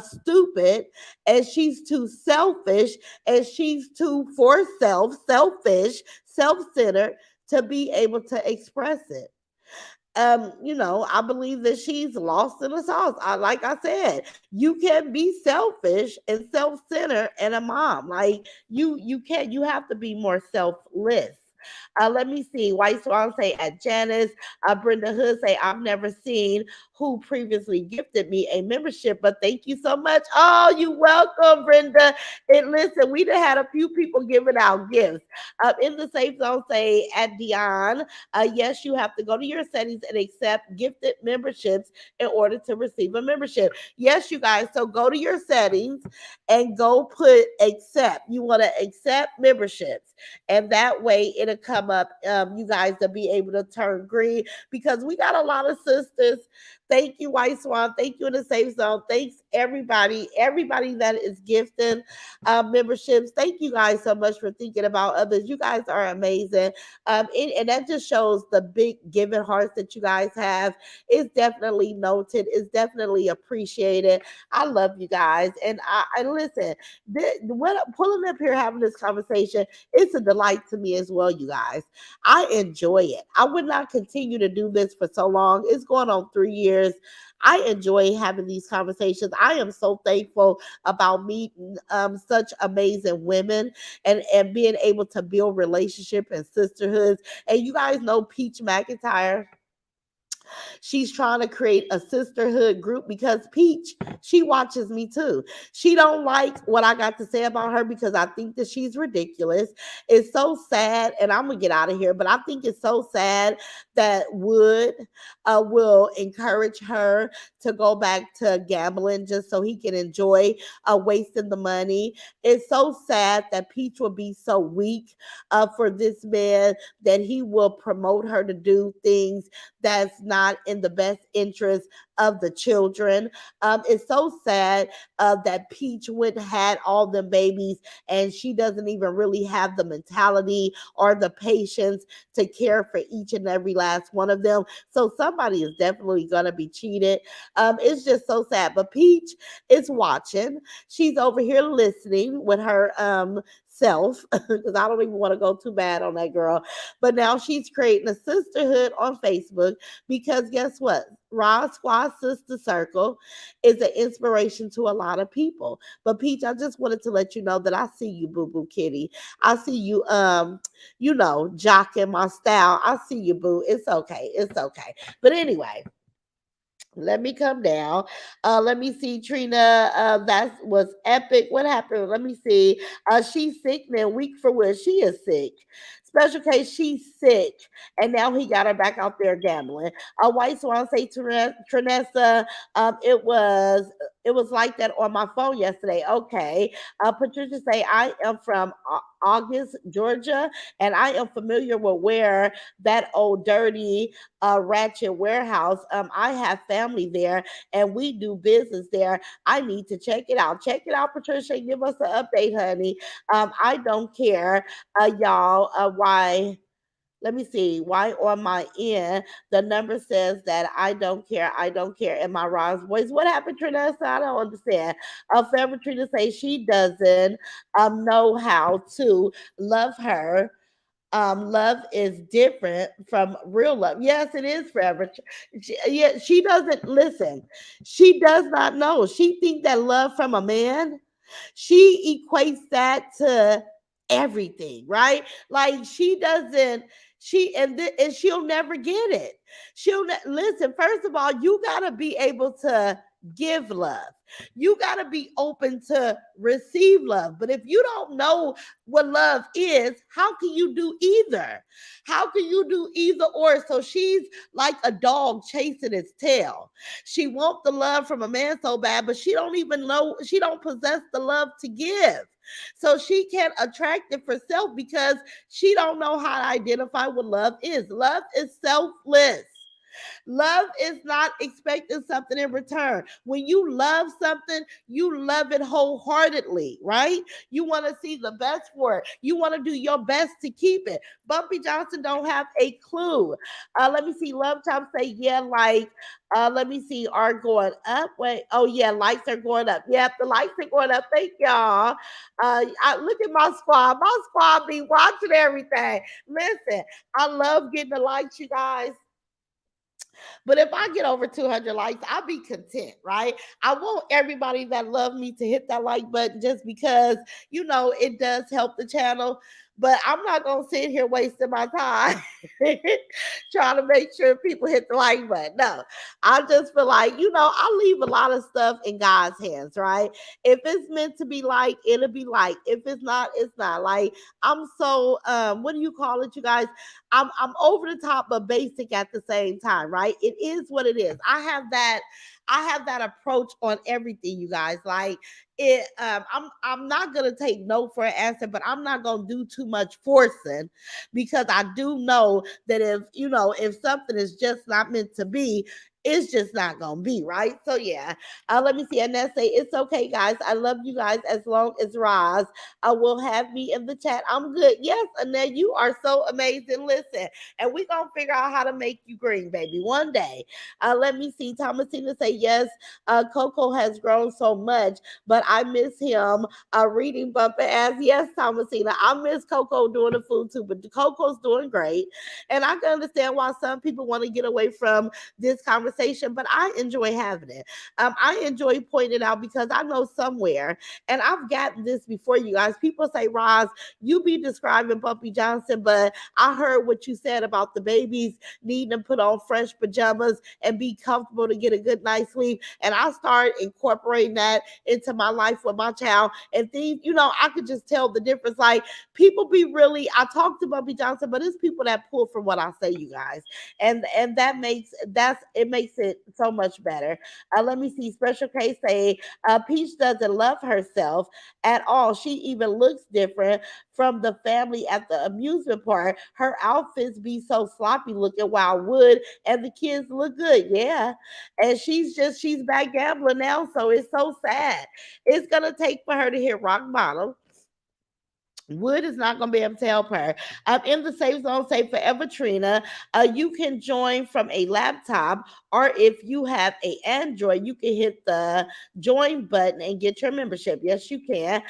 stupid, and she's too selfish, and she's too for selfish, self centered to be able to express it. I believe that she's lost in the sauce. Like I said, you can be selfish and self-centered and a mom. Like you can't. You have to be more selfless. Let me see. White Swan say at Janice. Brenda Hood say I've never seen who previously gifted me a membership, but thank you so much. Oh, you welcome, Brenda. And listen, we done had a few people giving out gifts. In the safe zone, say at Dion. Yes, you have to go to your settings and accept gifted memberships in order to receive a membership. Yes, you guys. So go to your settings and go put accept. You want to accept memberships, and that way it'll come up. You guys to be able to turn green because we got a lot of sisters. Thank you, White Swan. Thank you in the safe zone. Thanks everybody that is gifting memberships. Thank you guys so much for thinking about others. You guys are amazing. And that just shows the big giving hearts that you guys have. It's definitely noted. It's definitely appreciated. I love you guys. And I listen, when I'm pulling up here having this conversation, it's a delight to me as well, you guys. I enjoy it. I would not continue to do this for so long. It's going on 3 years. I enjoy having these conversations. I am so thankful about meeting such amazing women and being able to build relationship and sisterhoods. And you guys know Peach McIntyre. She's trying to create a sisterhood group because Peach, she watches me too. She don't like what I got to say about her because I think that she's ridiculous. It's so sad, and I'm gonna get out of here, but I think it's so sad that Wood will encourage her to go back to gambling just so he can enjoy wasting the money. It's so sad that Peach will be so weak for this man that he will promote her to do things that's not in the best interest of the children. It's so sad that Peach went and had all the babies, and she doesn't even really have the mentality or the patience to care for each and every last one of them. So somebody is definitely gonna be cheated. It's just so sad. But Peach is watching. She's over here listening with her self because I don't even want to go too bad on that girl. But now she's creating a sisterhood on Facebook because guess what? Raw Squad Sister Circle is an inspiration to a lot of people. But Peach, I just wanted to let you know that I see you, Boo Boo Kitty. I see you, jocking my style. I see you, Boo. It's okay. It's okay. But anyway, let me come down. Let me see, Trina. That was epic. What happened? Let me see. She's sick now. Week for what? She is sick. Special case, she's sick, and now he got her back out there gambling. White Swan say Trinessa, it was like that on my phone yesterday. Okay. Patricia say I am from August, Georgia, and I am familiar with where that old dirty Ratchet Warehouse. I have family there and we do business there. I need to check it out. Check it out, Patricia. Give us an update, honey. I don't care, y'all, why. Let me see. Why on my end the number says that I don't care. I don't care. In my Ross voice, what happened, Trina? I don't understand. Forever Trina say she doesn't know how to love her love is different from real love. Yes, it is forever. Yeah, she doesn't listen. She does not know. She thinks that love from a man, she equates that to everything, right? Like she doesn't. And she'll never get it. Listen. First of all, you gotta be able to give love. You gotta be open to receive love. But if you don't know what love is, how can you do either? How can you do either or? So she's like a dog chasing its tail. She wants the love from a man so bad, but she don't even know, she don't possess the love to give. So she can't attract it for self because she don't know how to identify what love is. Love is selfless. Love is not expecting something in return. When you love something, you love it wholeheartedly, right? You want to see the best for it. You want to do your best to keep it. Bumpy Johnson don't have a clue. Let me see. Love Top say, yeah, like, let me see, are going up. Wait, oh yeah, lights are going up. Yep, the lights are going up. Thank y'all. Look at my squad. My squad be watching everything. Listen, I love getting the lights, you guys. But if I get over 200 likes, I'll be content, right? I want everybody that love me to hit that like button just because, it does help the channel. But I'm not going to sit here wasting my time trying to make sure people hit the like button. No, I just feel like, I leave a lot of stuff in God's hands, right? If it's meant to be like, it'll be like. If it's not, it's not. Like, I'm so, what do you call it, you guys? I'm over the top but basic at the same time, right? It is what it is. I have that approach on everything, you guys. Like it I'm not gonna take no for an answer, but I'm not gonna do too much forcing because I do know that if something is just not meant to be, it's just not gonna be right. So yeah, let me see. Annette say it's okay, guys. I love you guys as long as Roz will have me in the chat. I'm good. Yes, Annette, you are so amazing. Listen, and we're gonna figure out how to make you green, baby, one day. Let me see. Thomasina say yes. Coco has grown so much, but I miss him. Reading bumper ass. Yes, Thomasina. I miss Coco doing the food too, but Coco's doing great. And I can understand why some people want to get away from this conversation, but I enjoy having it. I enjoy pointing out because I know somewhere, and I've gotten this before, you guys. People say, Roz, you be describing Bumpy Johnson, but I heard what you said about the babies needing to put on fresh pajamas and be comfortable to get a good night's sleep. And I started incorporating that into my life with my child. And things, I could just tell the difference. Like people be really, I talk to Bumpy Johnson, but it's people that pull from what I say, you guys. And it makes it so much better. Let me see. Special case say Peach doesn't love herself at all. She even looks different from the family at the amusement park. Her outfits be so sloppy looking while Wood and the kids look good. Yeah. And she's back gambling now. So it's so sad. It's gonna take for her to hit rock bottom. Wood is not going to be able to help her. In the safe zone, say forever Trina. You can join from a laptop, or if you have a Android, you can hit the join button and get your membership. Yes, you can.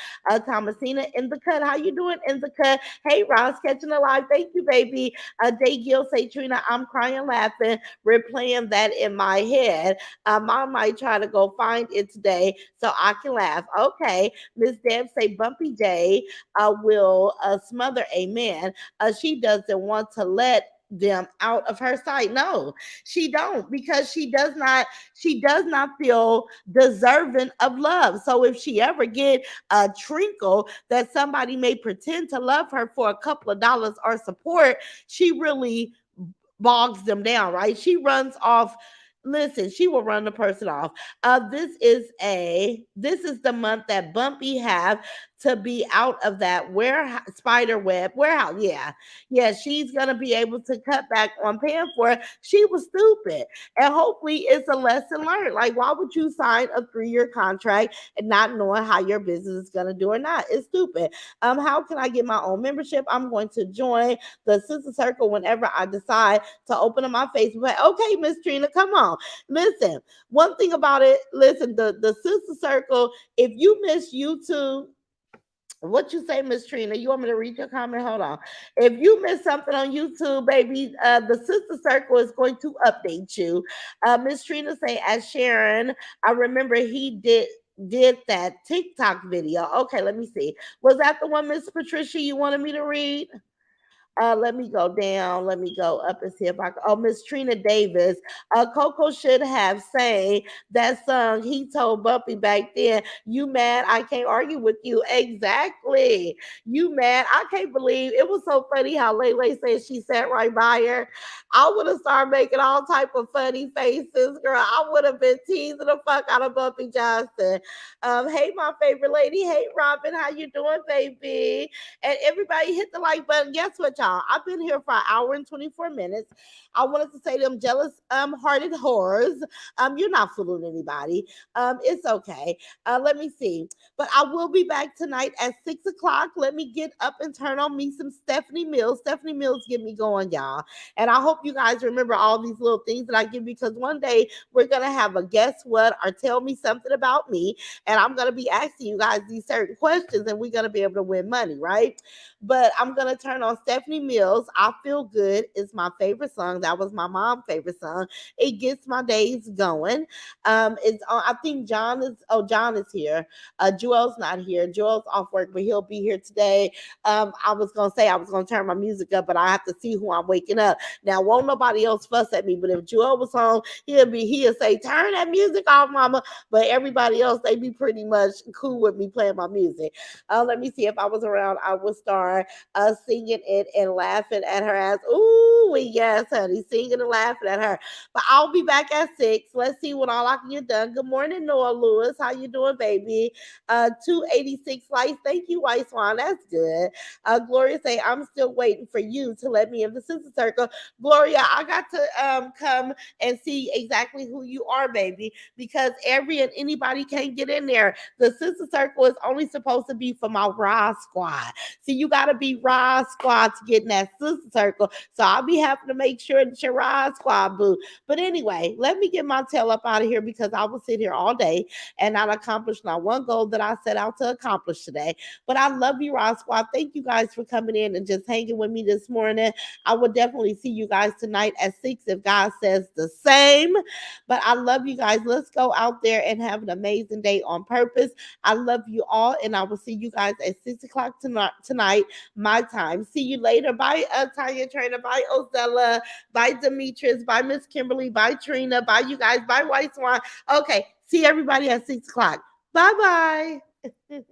Thomasina in the cut. How you doing in the cut? Hey, Ross, catching alive. Thank you, baby. Day Gill say Trina, I'm crying laughing, replaying that in my head. I might try to go find it today so I can laugh. Okay. Miss Deb say Bumpy Day will smother a man. She doesn't want to let them out of her sight. No, she don't, because she does not feel deserving of love. So if she ever get a trinkle that somebody may pretend to love her for a couple of dollars or support, she really bogs them down, right? She runs off. Listen, she will run the person off. This is the month that Bumpy have to be out of that warehouse, spider web warehouse. Yeah, yeah, she's gonna be able to cut back on paying for it. She was stupid, and hopefully it's a lesson learned. Like, why would you sign a 3-year contract and not knowing how your business is gonna do or not? It's stupid. How can I get my own membership? I'm going to join the sister circle whenever I decide to open up my Facebook. Okay, Miss Trina, come on. Listen, one thing about it, listen, the sister circle, if you miss YouTube, What you say, Miss Trina? You want me to read your comment? Hold on. If you missed something on YouTube, baby, the Sister Circle is going to update you. Miss Trina say, as Sharon, I remember he did that TikTok video. Okay, let me see. Was that the one, Miss Patricia, you wanted me to read? Let me go down. Let me go up and see if I can. Oh, Miss Trina Davis. Coco should have sang that song. He told Bumpy back then, "You mad? I can't argue with you." Exactly. You mad? I can't believe it was so funny how Lele said she sat right by her. I would have started making all type of funny faces, girl. I would have been teasing the fuck out of Bumpy Johnson. Hey, my favorite lady. Hey, Robin. How you doing, baby? And everybody hit the like button. Guess what, y'all? I've been here for an hour and 24 minutes. I wanted to say to them jealous hearted whores. You're not fooling anybody. It's okay. Let me see. But I will be back tonight at 6 o'clock. Let me get up and turn on me some Stephanie Mills. Stephanie Mills get me going, y'all. And I hope you guys remember all these little things that I give you, because one day we're gonna have a guess what or tell me something about me, and I'm gonna be asking you guys these certain questions, and we're gonna be able to win money, right? But I'm gonna turn on Stephanie Mills. I Feel Good is my favorite song. That was my mom's favorite song. It gets my days going. It's I think John is here. Joel's not here. Joel's off work, but he'll be here today. I was gonna say I was gonna turn my music up, but I have to see who I'm waking up. Now, won't nobody else fuss at me, but if Joel was home, he'll say, "Turn that music off, mama." But everybody else, they be pretty much cool with me playing my music. Let me see, if I was around, I would start singing it and laughing at her ass. Ooh, yes, honey, singing and laughing at her. But I'll be back at 6. Let's see what all I can get done. Good morning, Noah Lewis. How you doing, baby? 286 likes. Thank you, White Swan. That's good. Gloria say, I'm still waiting for you to let me in the sister circle. Gloria, I got to come and see exactly who you are, baby, because every and anybody can't get in there. The sister circle is only supposed to be for my raw squad. See, you got to be raw squad to get in that sister circle. So I'll be having to make sure that your raw squad, boo. But anyway, let me get my tail up out of here, because I will sit here all day and not accomplish not one goal that I set out to accomplish today. But I love you, Raw Squad. Thank you guys for coming in and just hanging with me this morning. I will definitely see you guys tonight at 6 if God says the same. But I love you guys. Let's go out there and have an amazing day on purpose. I love you all, and I will see you guys at 6 o'clock tonight, my time. See you later. Bye, Tanya Trainer. Bye, Osella. Bye, Demetrius. Bye, Miss Kimberly. Bye, Trina. Bye, you guys. Bye, White Swan. Okay, see everybody at 6 o'clock. Bye bye.